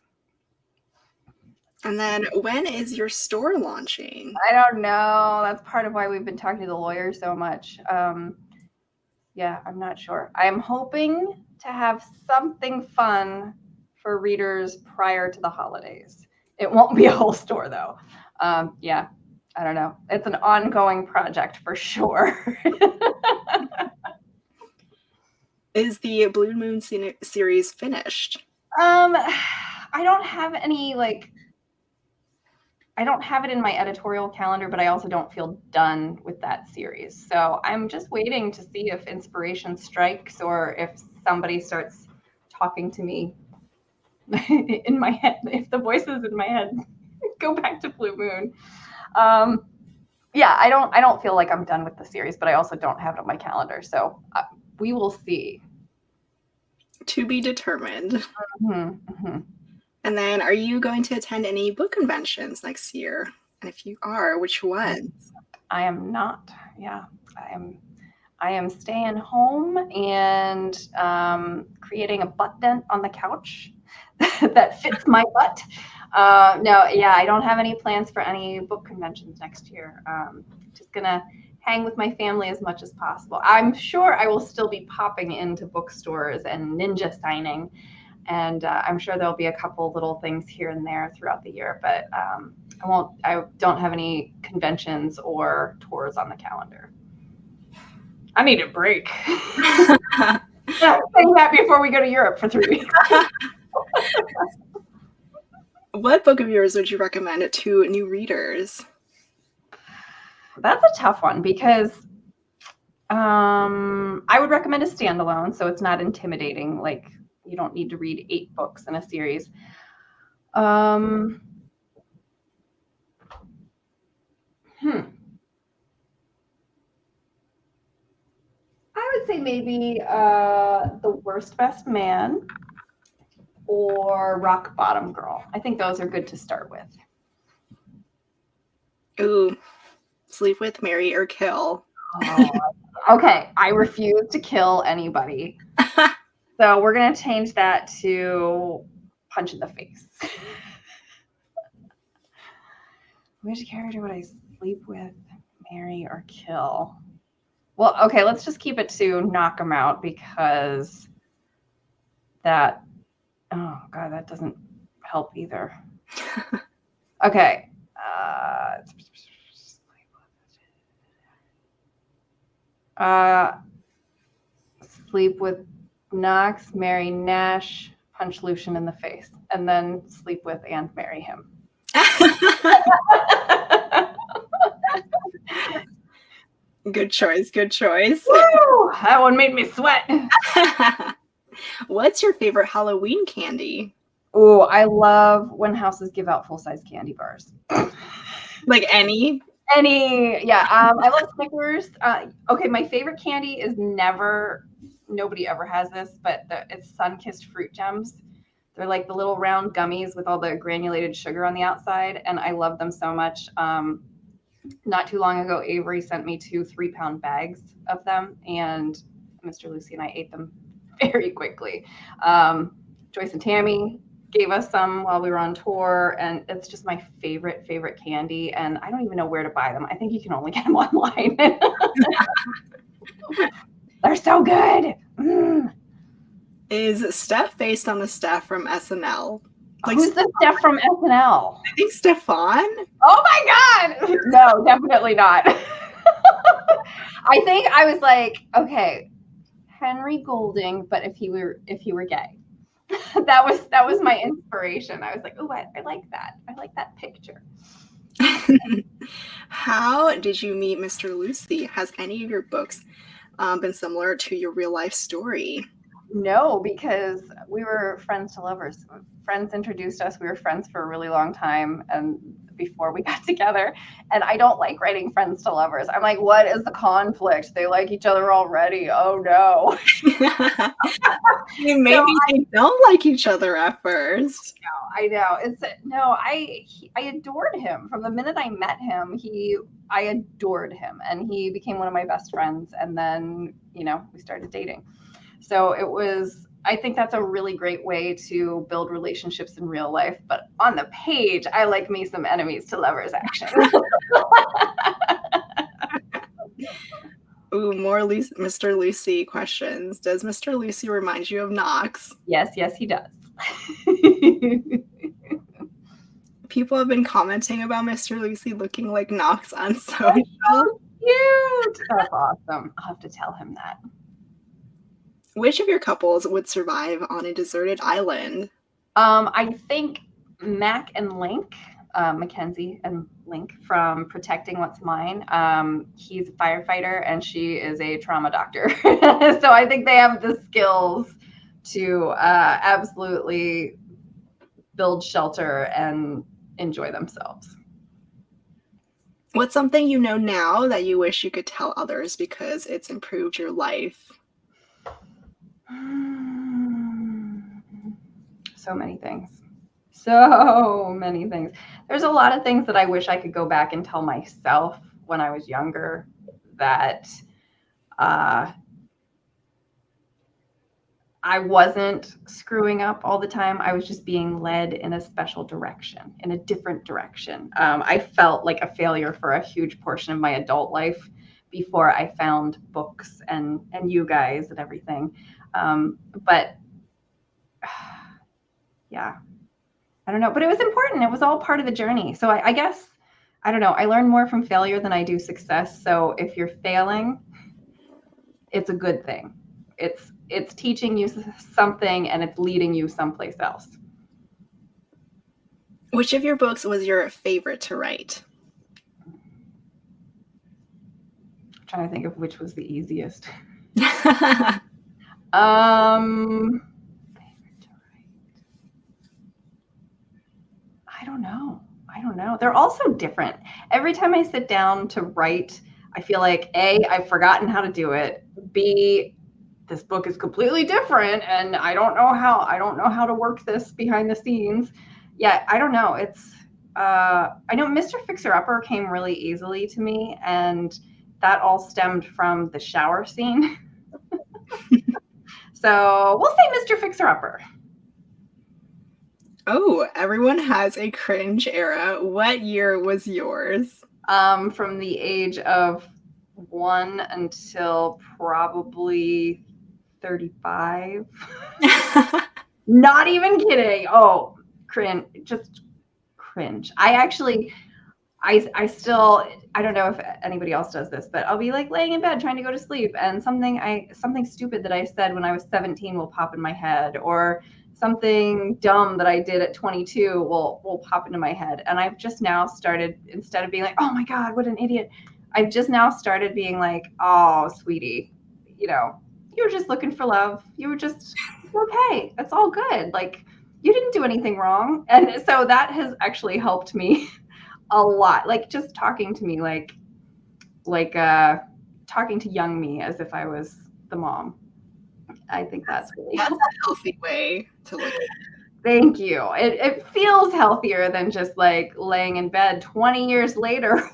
And then when is your store launching? I don't know. That's part of why we've been talking to the lawyer so much. Yeah, I'm not sure. I'm hoping to have something fun for readers prior to the holidays. It won't be a whole store though. Yeah, I don't know. It's an ongoing project for sure. Is the Blue Moon series finished? I don't have any I don't have it in my editorial calendar, but I also don't feel done with that series. So I'm just waiting to see if inspiration strikes or if somebody starts talking to me in my head, if the voices in my head go back to Blue Moon. Yeah, I don't feel like I'm done with the series, but I also don't have it on my calendar. So we will see. To be determined. Mm-hmm, mm-hmm. And then are you going to attend any book conventions next year? And if you are, which ones? I am not. Yeah, I am staying home and creating a butt dent on the couch that fits my butt. No, yeah, I don't have any plans for any book conventions next year. Just gonna hang with my family as much as possible. I'm sure I will still be popping into bookstores and ninja signing. And I'm sure there'll be a couple little things here and there throughout the year, but I don't have any conventions or tours on the calendar. I need a break. Saying that before we go to Europe for 3 weeks. What book of yours would you recommend to new readers? That's a tough one because I would recommend a standalone, so it's not intimidating. Like, you don't need to read 8 books in a series. I would say maybe The Worst Best Man or Rock Bottom Girl. I think those are good to start with. Ooh, Sleep with, Marry, or Kill. Oh, okay, I refuse to kill anybody. So we're going to change that to Punch in the Face. Which character would I sleep with, marry, or kill? Well, okay, let's just keep it to Knockemout because that Oh God, that doesn't help either. Okay. Sleep with Knox, marry Nash, punch Lucian in the face, and then sleep with and marry him. Good choice. Good choice. Woo! That one made me sweat. What's your favorite Halloween candy? Oh, I love when houses give out full-size candy bars. Like any? Yeah. I love Snickers. Okay, my favorite candy is nobody ever has this, but it's Sun-Kissed Fruit Gems. They're like the little round gummies with all the granulated sugar on the outside, and I love them so much. Not too long ago, Avery sent me 2 3-pound bags of them, and Mr. Lucy and I ate them very quickly. Joyce and Tammy gave us some while we were on tour, and it's just my favorite candy, and I don't even know where to buy them. I think you can only get them online. They're so good. Is Steph based on the Steph from SNL? Like, who's the Steph from SNL? I think Stefan. Oh my God! No, definitely not. I think I was like, okay, Henry Golding, but if he were gay. that was my inspiration. I was like, oh, I like that. I like that picture. How did you meet Mr. Lucy? Has any of your books been similar to your real life story? No, because we were friends to lovers. Friends introduced us. We were friends for a really long time, and before we got together. And I don't like writing friends to lovers. I'm like, what is the conflict? They like each other already. Oh no. Maybe they don't like each other at first. No, I know. I adored him from the minute I met him. I adored him, and he became one of my best friends. And then, we started dating. So I think that's a really great way to build relationships in real life. But on the page, I like me some enemies to lovers action. Ooh, more Mr. Lucy questions. Does Mr. Lucy remind you of Knox? Yes, he does. People have been commenting about Mr. Lucy looking like Knox on social. So cute. That's awesome. I'll have to tell him that. Which of your couples would survive on a deserted island? I think Mac and Link, Mackenzie and Link from Protecting What's Mine. He's a firefighter and she is a trauma doctor. So I think they have the skills to absolutely build shelter and enjoy themselves. What's something you know now that you wish you could tell others because it's improved your life? So many things. There's a lot of things that I wish I could go back and tell myself when I was younger that I wasn't screwing up all the time. I was just being led in a special direction, in a different direction. I felt like a failure for a huge portion of my adult life before I found books and you guys and everything. But yeah, I don't know. But it was important. It was all part of the journey. So I guess, I don't know. I learn more from failure than I do success. So if you're failing, it's a good thing. It's teaching you something and it's leading you someplace else. Which of your books was your favorite to write? I'm trying to think of which was the easiest. I don't know. They're all so different. Every time I sit down to write, I feel like A, I've forgotten how to do it. B, this book is completely different and I don't know how to work this behind the scenes. Yeah, I don't know. I know Mr. Fixer-Upper came really easily to me, and that all stemmed from the shower scene. So we'll say Mr. Fixer-Upper. Oh, everyone has a cringe era. What year was yours? From the age of 1 until probably 35. Not even kidding. Oh, cringe, just cringe. I still, I don't know if anybody else does this, but I'll be like laying in bed trying to go to sleep, and something stupid that I said when I was 17 will pop in my head, or something dumb that I did at 22 will pop into my head. And I've just now started, instead of being like, oh my God, what an idiot, I've just now started being like, oh, sweetie, you know, you were just looking for love. You were just okay. It's all good. Like, you didn't do anything wrong. And so that has actually helped me a lot. Like, just talking to me like talking to young me as if I was the mom. I think that's really That's helpful. a healthy way to look at it. Thank you. It feels healthier than just like laying in bed 20 years later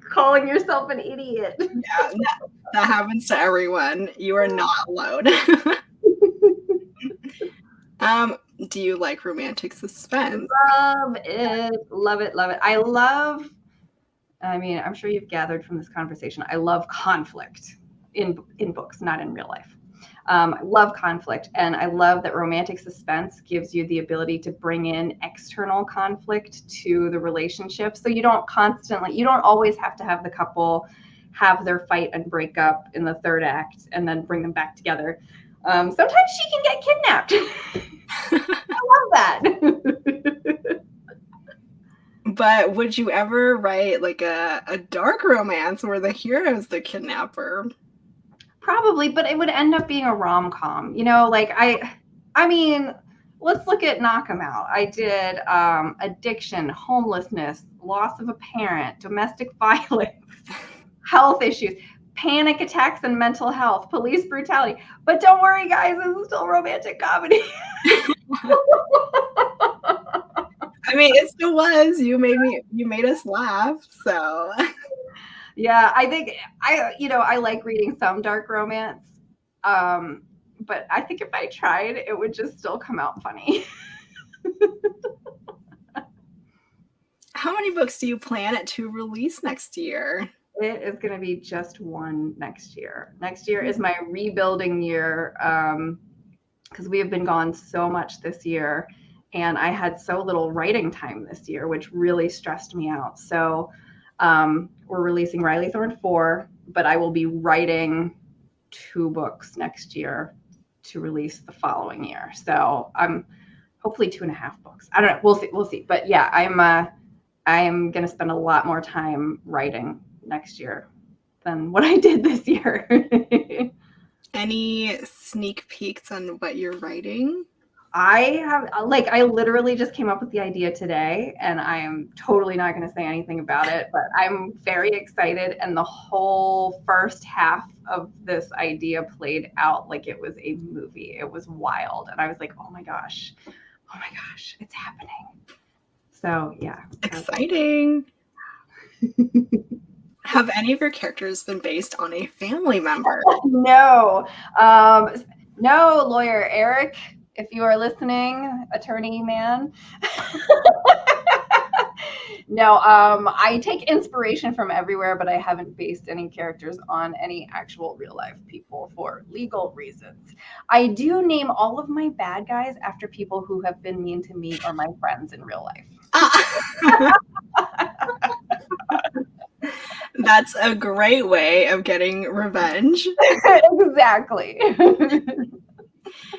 calling yourself an idiot. Yeah, that happens to everyone. You are not alone. Do you like romantic suspense? Love it. Love it. Love it. I mean, I'm sure you've gathered from this conversation, I love conflict in books, not in real life. I love conflict, and I love that romantic suspense gives you the ability to bring in external conflict to the relationship. So you don't always have to have the couple have their fight and break up in the third act and then bring them back together. Sometimes she can get kidnapped. I love that. But would you ever write like a dark romance where the hero is the kidnapper? Probably, but it would end up being a rom-com. You know, like I mean, let's look at Knockemout. I did addiction, homelessness, loss of a parent, domestic violence, health issues, panic attacks and mental health, police brutality. But don't worry, guys, this is still romantic comedy. I mean, it still was. You made us laugh. So Yeah, I think I like reading some dark romance. But I think if I tried, it would just still come out funny. how many books do you plan to release next year? It is going to be just one next year. Next year is my rebuilding year, because we have been gone so much this year, and I had so little writing time this year, which really stressed me out. So we're releasing Riley Thorne 4, but I will be writing 2 books next year to release the following year. So I'm hopefully 2.5 books. I don't know. We'll see. But yeah, I am going to spend a lot more time writing next year than what I did this year. Any sneak peeks on what you're writing? I literally just came up with the idea today, and I am totally not going to say anything about it, but I'm very excited. And the whole first half of this idea played out like it was a movie. It was wild. And I was like, oh my gosh, it's happening. So yeah. Exciting. Have any of your characters been based on a family member? No. No, lawyer Eric, if you are listening, attorney man. No, I take inspiration from everywhere, but I haven't based any characters on any actual real life people for legal reasons. I do name all of my bad guys after people who have been mean to me or my friends in real life. That's a great way of getting revenge. Exactly.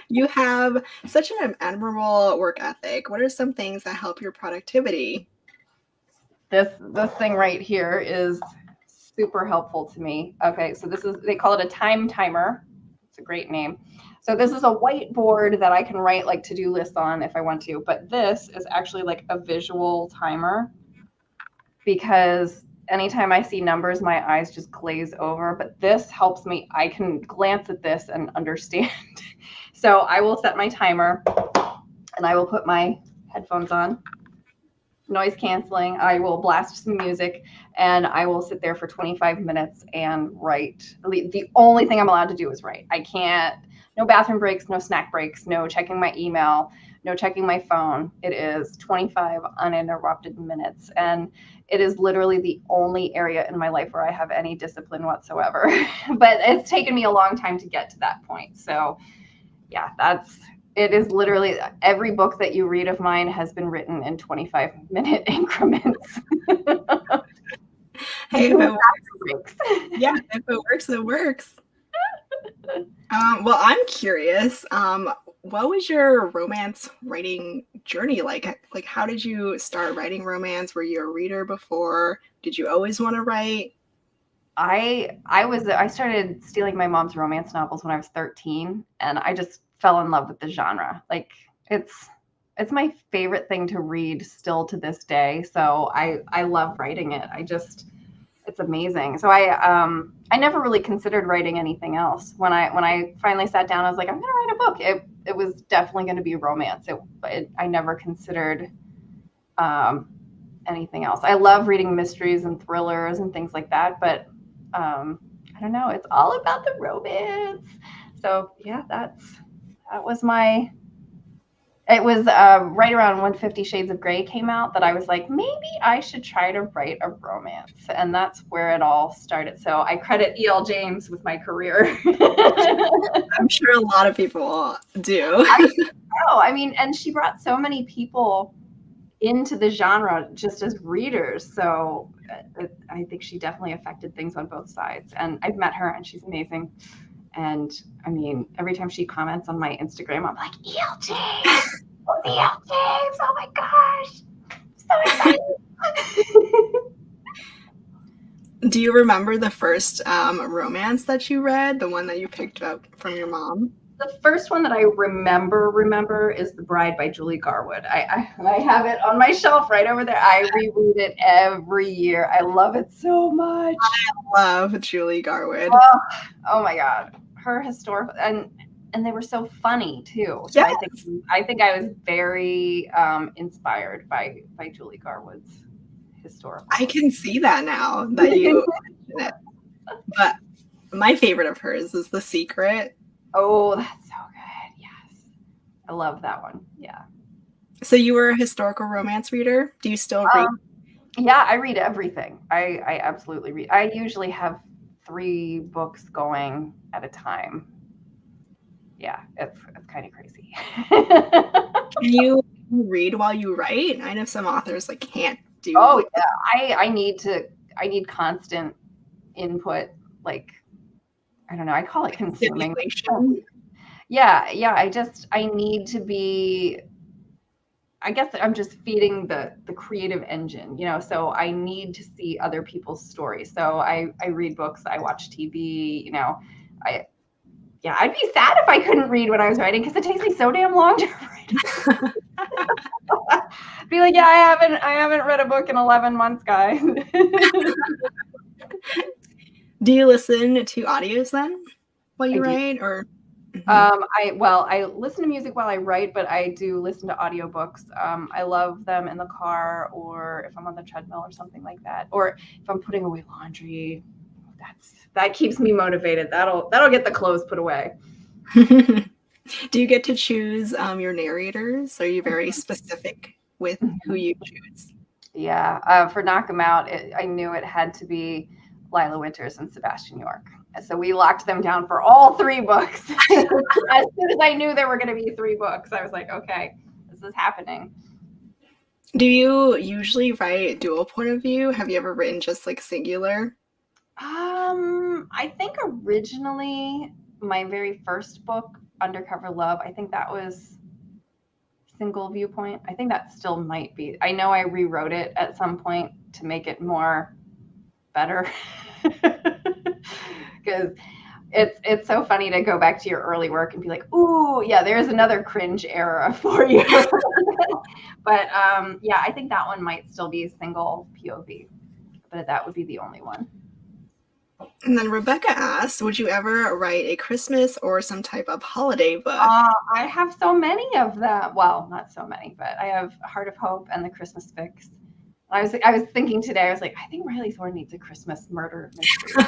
You have such an admirable work ethic. What are some things that help your productivity? This thing right here is super helpful to me. Okay, so they call it a time timer. It's a great name. So this is a whiteboard that I can write like to-do lists on if I want to, but this is actually like a visual timer, because anytime I see numbers, my eyes just glaze over. But this helps me. I can glance at this and understand. So I will set my timer, and I will put my headphones on, noise canceling. I will blast some music, and I will sit there for 25 minutes and write. The only thing I'm allowed to do is write. I can't, no bathroom breaks, no snack breaks, no checking my email, no checking my phone. It is 25 uninterrupted minutes. And it is literally the only area in my life where I have any discipline whatsoever. But it's taken me a long time to get to that point. So yeah, It is literally every book that you read of mine has been written in 25-minute increments. Hey, if it works, yeah, if it works, it works. Well, I'm curious. What was your romance writing journey like? Like, how did you start writing romance? Were you a reader before? Did you always want to write? I started stealing my mom's romance novels when I was 13, and I just fell in love with the genre. Like it's my favorite thing to read still to this day. So I love writing it. It's amazing. So I never really considered writing anything else. When I finally sat down, I was like, I'm gonna write a book. It was definitely going to be romance. I never considered anything else. I love reading mysteries and thrillers and things like that, but I don't know. It's all about the romance. So yeah, that was my. It was right around when 50 Shades of Grey came out that I was like, maybe I should try to write a romance. And that's where it all started. So I credit E.L. James with my career. I'm sure a lot of people do. I mean, and she brought so many people into the genre just as readers. So I think she definitely affected things on both sides. And I've met her and she's amazing. And I mean, every time she comments on my Instagram, I'm like, E.L. James! E.L. James! Oh my gosh! So excited! Do you remember the first romance that you read, the one that you picked up from your mom? The first one that I remember is The Bride by Julie Garwood. I have it on my shelf right over there. I reread it every year. I love it so much. I love Julie Garwood. Oh my God. Her historical and they were so funny too. So yes. I think I was very inspired by Julie Garwood's historical. I can see that now that you mention it. But my favorite of hers is The Secret. Oh, that's so good. Yes. I love that one. Yeah. So you were a historical romance reader? Do you still read? Yeah, I read everything. I absolutely read. I usually have 3 books going at a time. Yeah, it's kind of crazy. Can you read while you write? I know some authors like can't do. Oh yeah, I need constant input. Like I don't know. I call it consuming. Yeah. I need to be. I guess I'm just feeding the creative engine, you know. So I need to see other people's stories. So I read books. I watch TV. You know, I'd be sad if I couldn't read when I was writing because it takes me so damn long to write. Be like, yeah, I haven't read a book in 11 months, guys. Do you listen to audios then while you write, or? I listen to music while I write, but I do listen to audiobooks. I love them in the car or if I'm on the treadmill or something like that, or if I'm putting away laundry. That keeps me motivated. That'll get the clothes put away. Do you get to choose your narrators? Are you very specific with who you choose? Yeah, for Knockemout, I knew it had to be Lila Winters and Sebastian York. So we locked them down for all 3 books. As soon as I knew there were going to be 3 books, I was like, okay, this is happening. Do you usually write dual point of view? Have you ever written just like singular? I think originally my very first book, Undercover Love, I think that was single viewpoint. I think that still might be. I know I rewrote it at some point to make it more better. Because it's so funny to go back to your early work and be like, ooh, yeah, there's another cringe era for you. But yeah, I think that one might still be single POV, but that would be the only one. And then Rebecca asked, would you ever write a Christmas or some type of holiday book? I have so many of them. Well, not so many, but I have Heart of Hope and the Christmas Fix. I was thinking today, I was like, I think Riley Thorne needs a Christmas murder mystery.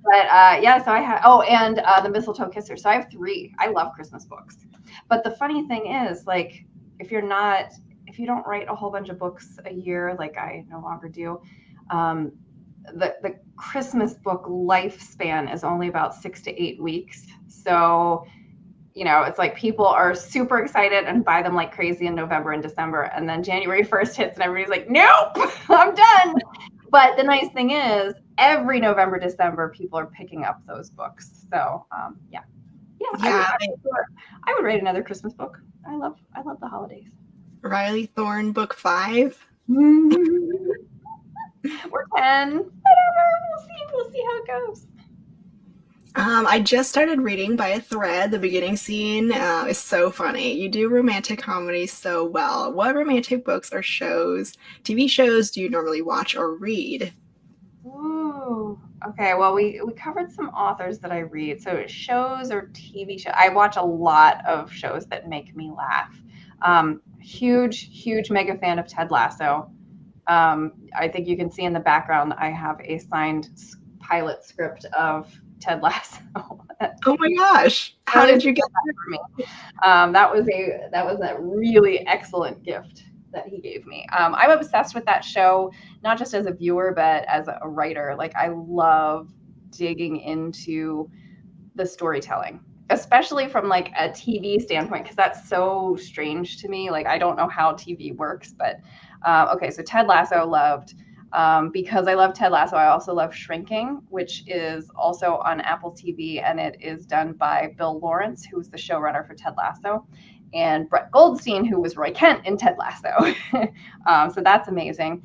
But yeah, so I have, and the Mistletoe Kisser. So I have 3. I love Christmas books. But the funny thing is, like, if you don't write a whole bunch of books a year, like I no longer do, the Christmas book lifespan is only about 6 to 8 weeks. So you know, it's like people are super excited and buy them like crazy in November and December. And then January 1st hits and everybody's like, nope, I'm done. But the nice thing is every November, December, people are picking up those books. So yeah. I would write another Christmas book. I love the holidays. Riley Thorne, book 5. Or 10. Whatever. We'll see how it goes. I just started reading by a thread. The beginning scene is so funny. You do romantic comedy so well. What romantic books or shows, TV shows, do you normally watch or read? Ooh. Okay, well, we covered some authors that I read. So shows or TV shows. I watch a lot of shows that make me laugh. Huge mega fan of Ted Lasso. I think you can see in the background I have a signed pilot script of Ted Lasso. Oh my gosh! How did you get that for me? That was a really excellent gift that he gave me. I'm obsessed with that show, not just as a viewer, but as a writer. Like I love digging into the storytelling, especially from like a TV standpoint, because that's so strange to me. Like I don't know how TV works, but okay, so Ted Lasso loved. Because I love Ted Lasso, I also love Shrinking, which is also on Apple TV, and it is done by Bill Lawrence, who was the showrunner for Ted Lasso, and Brett Goldstein, who was Roy Kent in Ted Lasso. So that's amazing.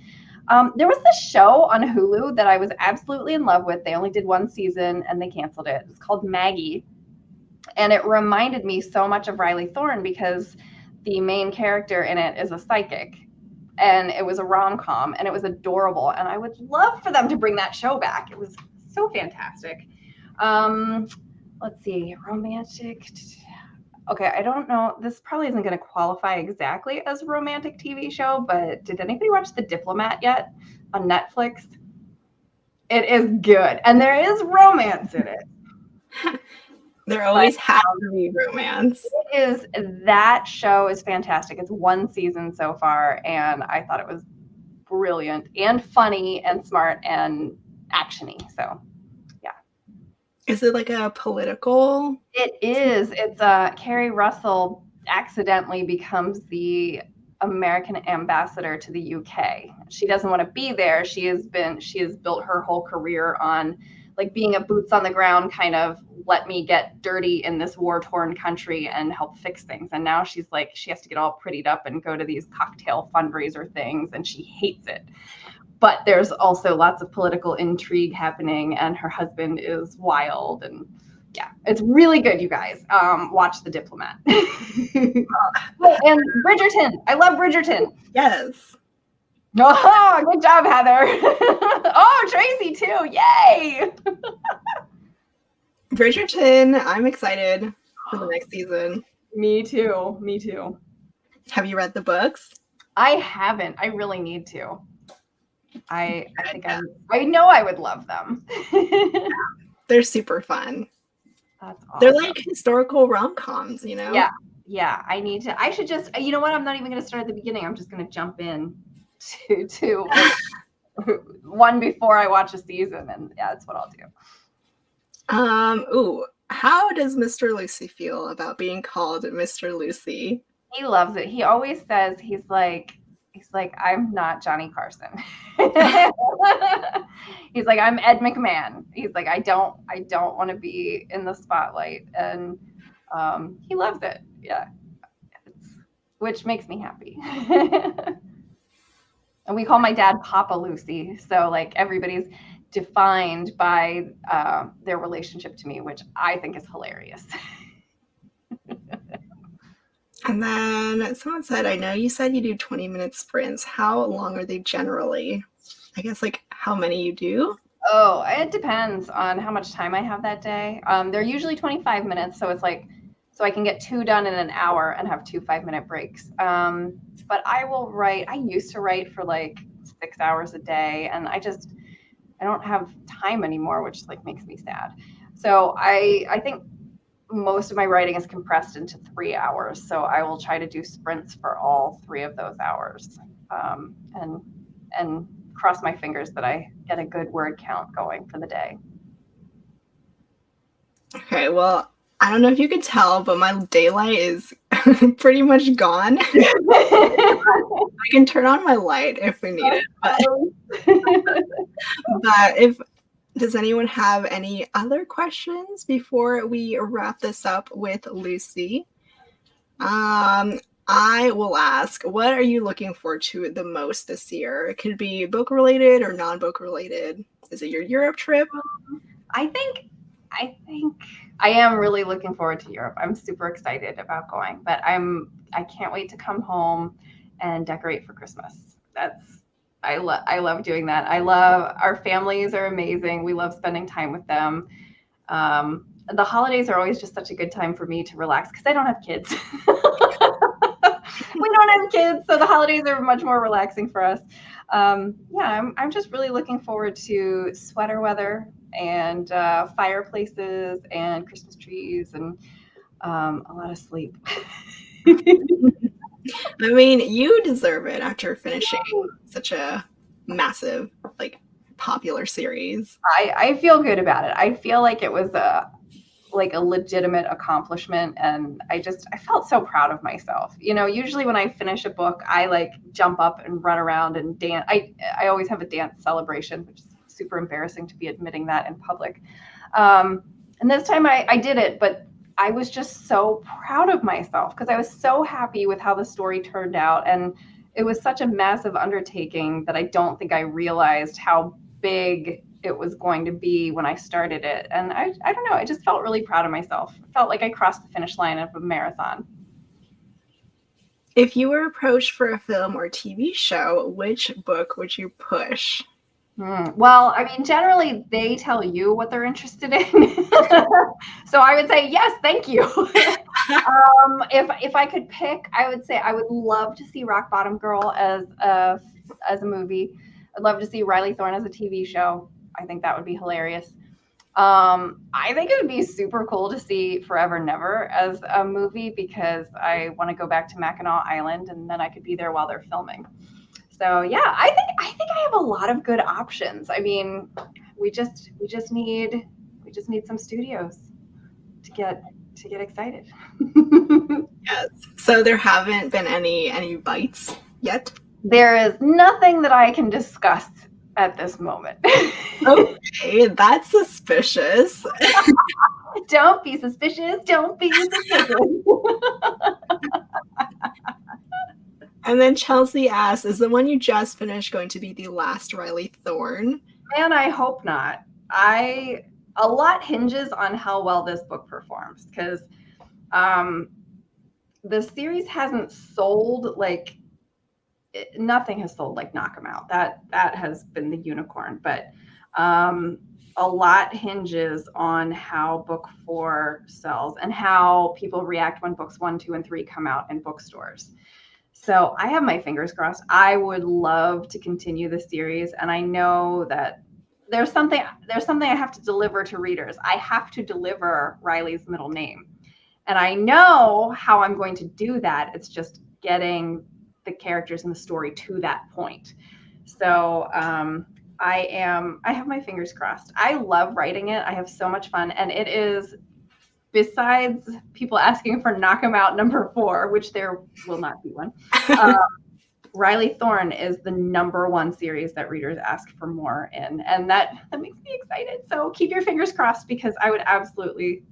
There was this show on Hulu that I was absolutely in love with. They only did one season and they canceled it. It's called Maggie. And it reminded me so much of Riley Thorne because the main character in it is a psychic. And it was a rom-com and it was adorable. And I would love for them to bring that show back. It was so fantastic. Let's see, romantic. Okay, I don't know. This probably isn't going to qualify exactly as a romantic TV show, but did anybody watch The Diplomat yet on Netflix? It is good. And there is romance in it. There always has to be romance. That show is fantastic. It's one season so far, and I thought it was brilliant and funny and smart and actiony. So, yeah. Is it like a political? It is. It's Carrie Russell accidentally becomes the American ambassador to the UK. She doesn't want to be there. She has built her whole career on like being a boots on the ground kind of let me get dirty in this war-torn country and help fix things. And now she's like, she has to get all prettied up and go to these cocktail fundraiser things and she hates it. But there's also lots of political intrigue happening and her husband is wild and yeah, it's really good, you guys. Watch The Diplomat. And Bridgerton. I love Bridgerton. Yes. Oh, good job, Heather. Oh, Tracy too. Yay. Bridgerton, I'm excited for the next season. Me too. Have you read the books? I haven't. I really need to. I think I know I would love them. They're super fun. That's awesome. They're like historical rom-coms, you know? Yeah. I should just, you know what? I'm not even going to start at the beginning. I'm just going to jump in to one before I watch a season, and yeah, that's what I'll do. How does Mr. Lucy feel about being called Mr. Lucy? He loves it. He always says he's like I'm not Johnny Carson. He's like I'm Ed McMahon. He's like I don't want to be in the spotlight, and he loves it. Yeah, which makes me happy. And we call my dad Papa Lucy. So like everybody's defined by their relationship to me, which I think is hilarious. And then someone said, I know you said you do 20-minute sprints. How long are they generally? I guess like how many you do? Oh, it depends on how much time I have that day. They're usually 25 minutes. So it's like, so I can get 2 done in an hour and have 2 5-minute breaks. But I used to write for like 6 hours a day, and I don't have time anymore, which like makes me sad. So I think most of my writing is compressed into 3 hours. So I will try to do sprints for all 3 of those hours, and cross my fingers that I get a good word count going for the day. Okay, well, I don't know if you could tell, but my daylight is pretty much gone. I can turn on my light if we need it, but if does anyone have any other questions before we wrap this up with Lucy? I will ask, what are you looking forward to the most this year? It could be book related or non-book related. Is it your Europe trip? I think I am really looking forward to Europe. I'm super excited about going, but I can't wait to come home and decorate for Christmas. I love doing that. I love our families are amazing. We love spending time with them. The holidays are always just such a good time for me to relax because I don't have kids. We don't have kids, so the holidays are much more relaxing for us. Yeah, I'm just really looking forward to sweater weather and fireplaces and Christmas trees and a lot of sleep. I mean, you deserve it after finishing such a massive, like, popular series. I feel good about it. I feel like it was a legitimate accomplishment, and I felt so proud of myself. You know, usually when I finish a book, I like jump up and run around and dance. I always have a dance celebration, which is super embarrassing to be admitting that in public. And this time I did it, but I was just so proud of myself because I was so happy with how the story turned out. And it was such a massive undertaking that I don't think I realized how big it was going to be when I started it. And I don't know, I just felt really proud of myself. I felt like I crossed the finish line of a marathon. If you were approached for a film or TV show, which book would you push? Well, I mean, generally they tell you what they're interested in. So I would say, yes, thank you. If I could pick, I would say I would love to see Rock Bottom Girl as a movie. I'd love to see Riley Thorne as a TV show. I think that would be hilarious. I think it would be super cool to see Forever Never as a movie because I want to go back to Mackinac Island and then I could be there while they're filming. So yeah, I think I have a lot of good options. I mean, we just need some studios to get excited. Yes. So there haven't been any bites yet? There is nothing that I can discuss at this moment. Okay, that's suspicious. Don't be suspicious. Don't be suspicious. And then Chelsea asks, is the one you just finished going to be the last Riley Thorne? Man, I hope not. A lot hinges on how well this book performs because the series hasn't sold like nothing has sold like Knockemout. That has been the unicorn, but a lot hinges on how book 4 sells and how people react when books 1, 2, and 3 come out in bookstores. So I have my fingers crossed. I would love to continue the series, and I know that there's something I have to deliver to readers. I have to deliver Riley's middle name, and I know how I'm going to do that. It's just getting the characters in the story to that point. So I have my fingers crossed. I love writing it. I have so much fun, and it is, besides people asking for Knockemout number 4, which there will not be one, Riley Thorne is the number 1 series that readers ask for more in, and that makes me excited. So keep your fingers crossed because I would absolutely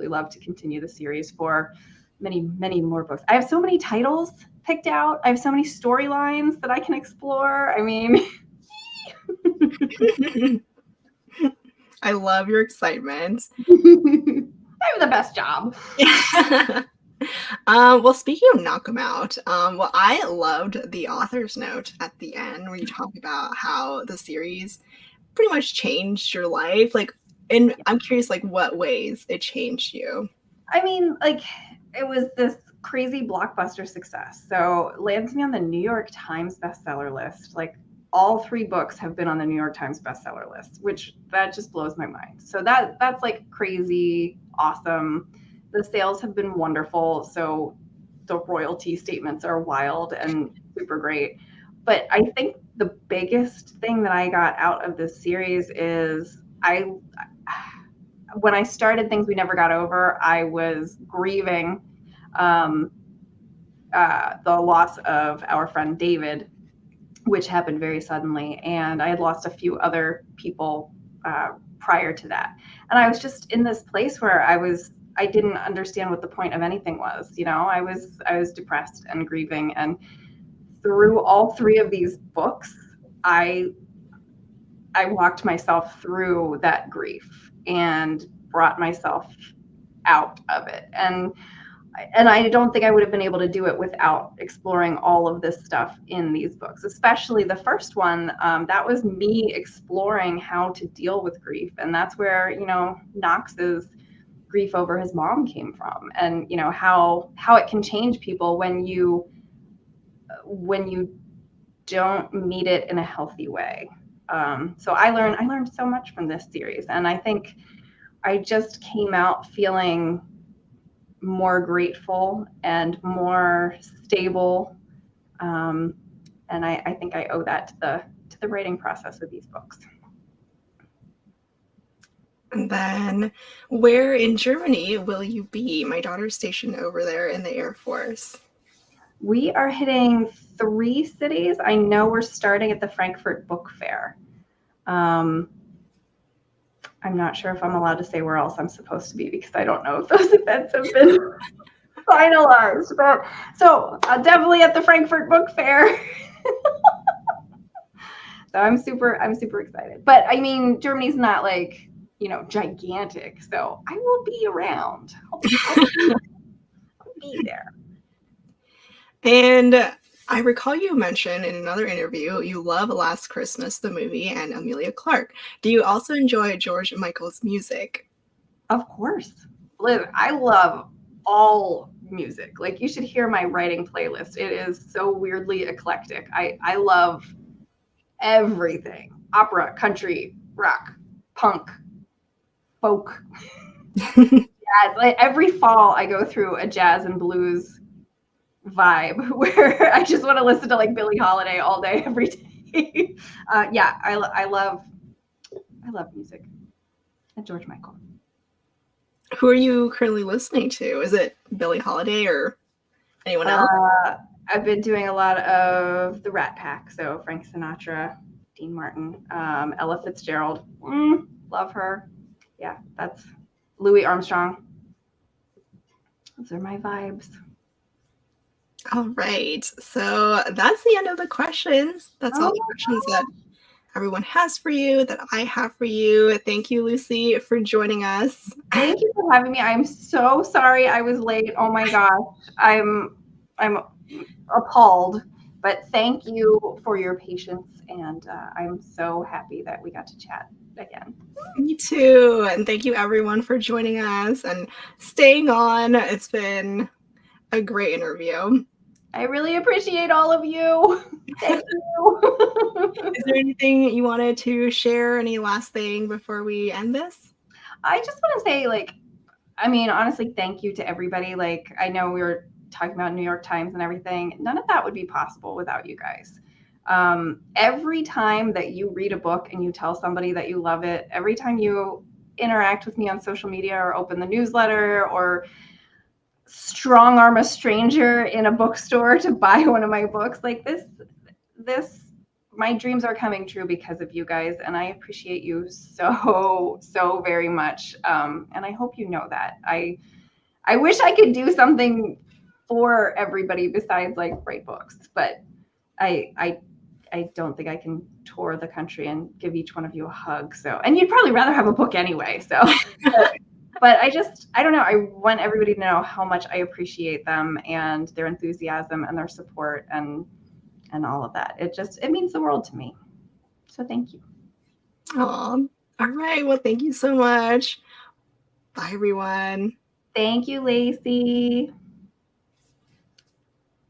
love to continue the series for many more books. I have so many titles picked out. I have so many storylines that I can explore. I mean, I love your excitement. I have the best job. Well, speaking of Knockemout, well, I loved the author's note at the end where you talk about how the series pretty much changed your life. Like, and I'm curious, like, what ways it changed you. I mean, like, it was this crazy blockbuster success. So it lands me on the New York Times bestseller list. Like, all 3 books have been on the New York Times bestseller list, which that just blows my mind. So that's like crazy awesome. The sales have been wonderful. So the royalty statements are wild and super great. But I think the biggest thing that I got out of this series is I when I started Things We Never Got Over, I was grieving the loss of our friend David, which happened very suddenly. And I had lost a few other people prior to that. And I was just in this place where I didn't understand what the point of anything was. You know, I was depressed and grieving. And through all three of these books, I walked myself through that grief and brought myself out of it. And I don't think I would have been able to do it without exploring all of this stuff in these books, especially the first one. That was me exploring how to deal with grief. And that's where, you know, Knox's grief over his mom came from, and, you know, how it can change people when you don't meet it in a healthy way. So I learned so much from this series, and I think I just came out feeling more grateful and more stable, and I think I owe that to the writing process of these books. And then, where in Germany will you be? My daughter's stationed over there in the Air Force. We are hitting 3 cities. I know we're starting at the Frankfurt Book Fair. I'm not sure if I'm allowed to say where else I'm supposed to be, because I don't know if those events have been finalized. But so definitely at the Frankfurt Book Fair. So I'm super excited. But I mean, Germany's not like, you know, gigantic. So I will be around. I'll be there. And I recall you mentioned in another interview you love Last Christmas, the movie, and Emilia Clarke. Do you also enjoy George Michael's music? Of course. Liv, I love all music. Like, you should hear my writing playlist. It is so weirdly eclectic. I love everything. Opera, country, rock, punk, folk, jazz. Like, every fall I go through a jazz and blues vibe where I just want to listen to like Billie Holiday all day, every day. Yeah, I love music. And George Michael. Who are you currently listening to? Is it Billie Holiday or anyone else? I've been doing a lot of the Rat Pack, so Frank Sinatra, Dean Martin, Ella Fitzgerald. Love her. Yeah, that's Louis Armstrong. Those are my vibes. All right. So that's the end of the questions. That's all the questions that everyone has for you, that I have for you. Thank you, Lucy, for joining us. Thank you for having me. I'm so sorry I was late. Oh my gosh. I'm appalled, but thank you for your patience, and I'm so happy that we got to chat again. Me too. And thank you everyone for joining us and staying on. It's been a great interview. I really appreciate all of you. Thank you. Is there anything you wanted to share? Any last thing before we end this? I just want to say, like, I mean, honestly, thank you to everybody. Like, I know we were talking about New York Times and everything. None of that would be possible without you guys. Every time that you read a book and you tell somebody that you love it, every time you interact with me on social media or open the newsletter or strong arm a stranger in a bookstore to buy one of my books, like this, my dreams are coming true because of you guys, and I appreciate you so very much. And I hope you know that. I wish I could do something for everybody besides like write books, but I don't think I can tour the country and give each one of you a hug. So, and you'd probably rather have a book anyway. So, but I don't know. I want everybody to know how much I appreciate them and their enthusiasm and their support and all of that. It means the world to me. So thank you. Oh, all right. Well, thank you so much. Bye, everyone. Thank you, Lacey.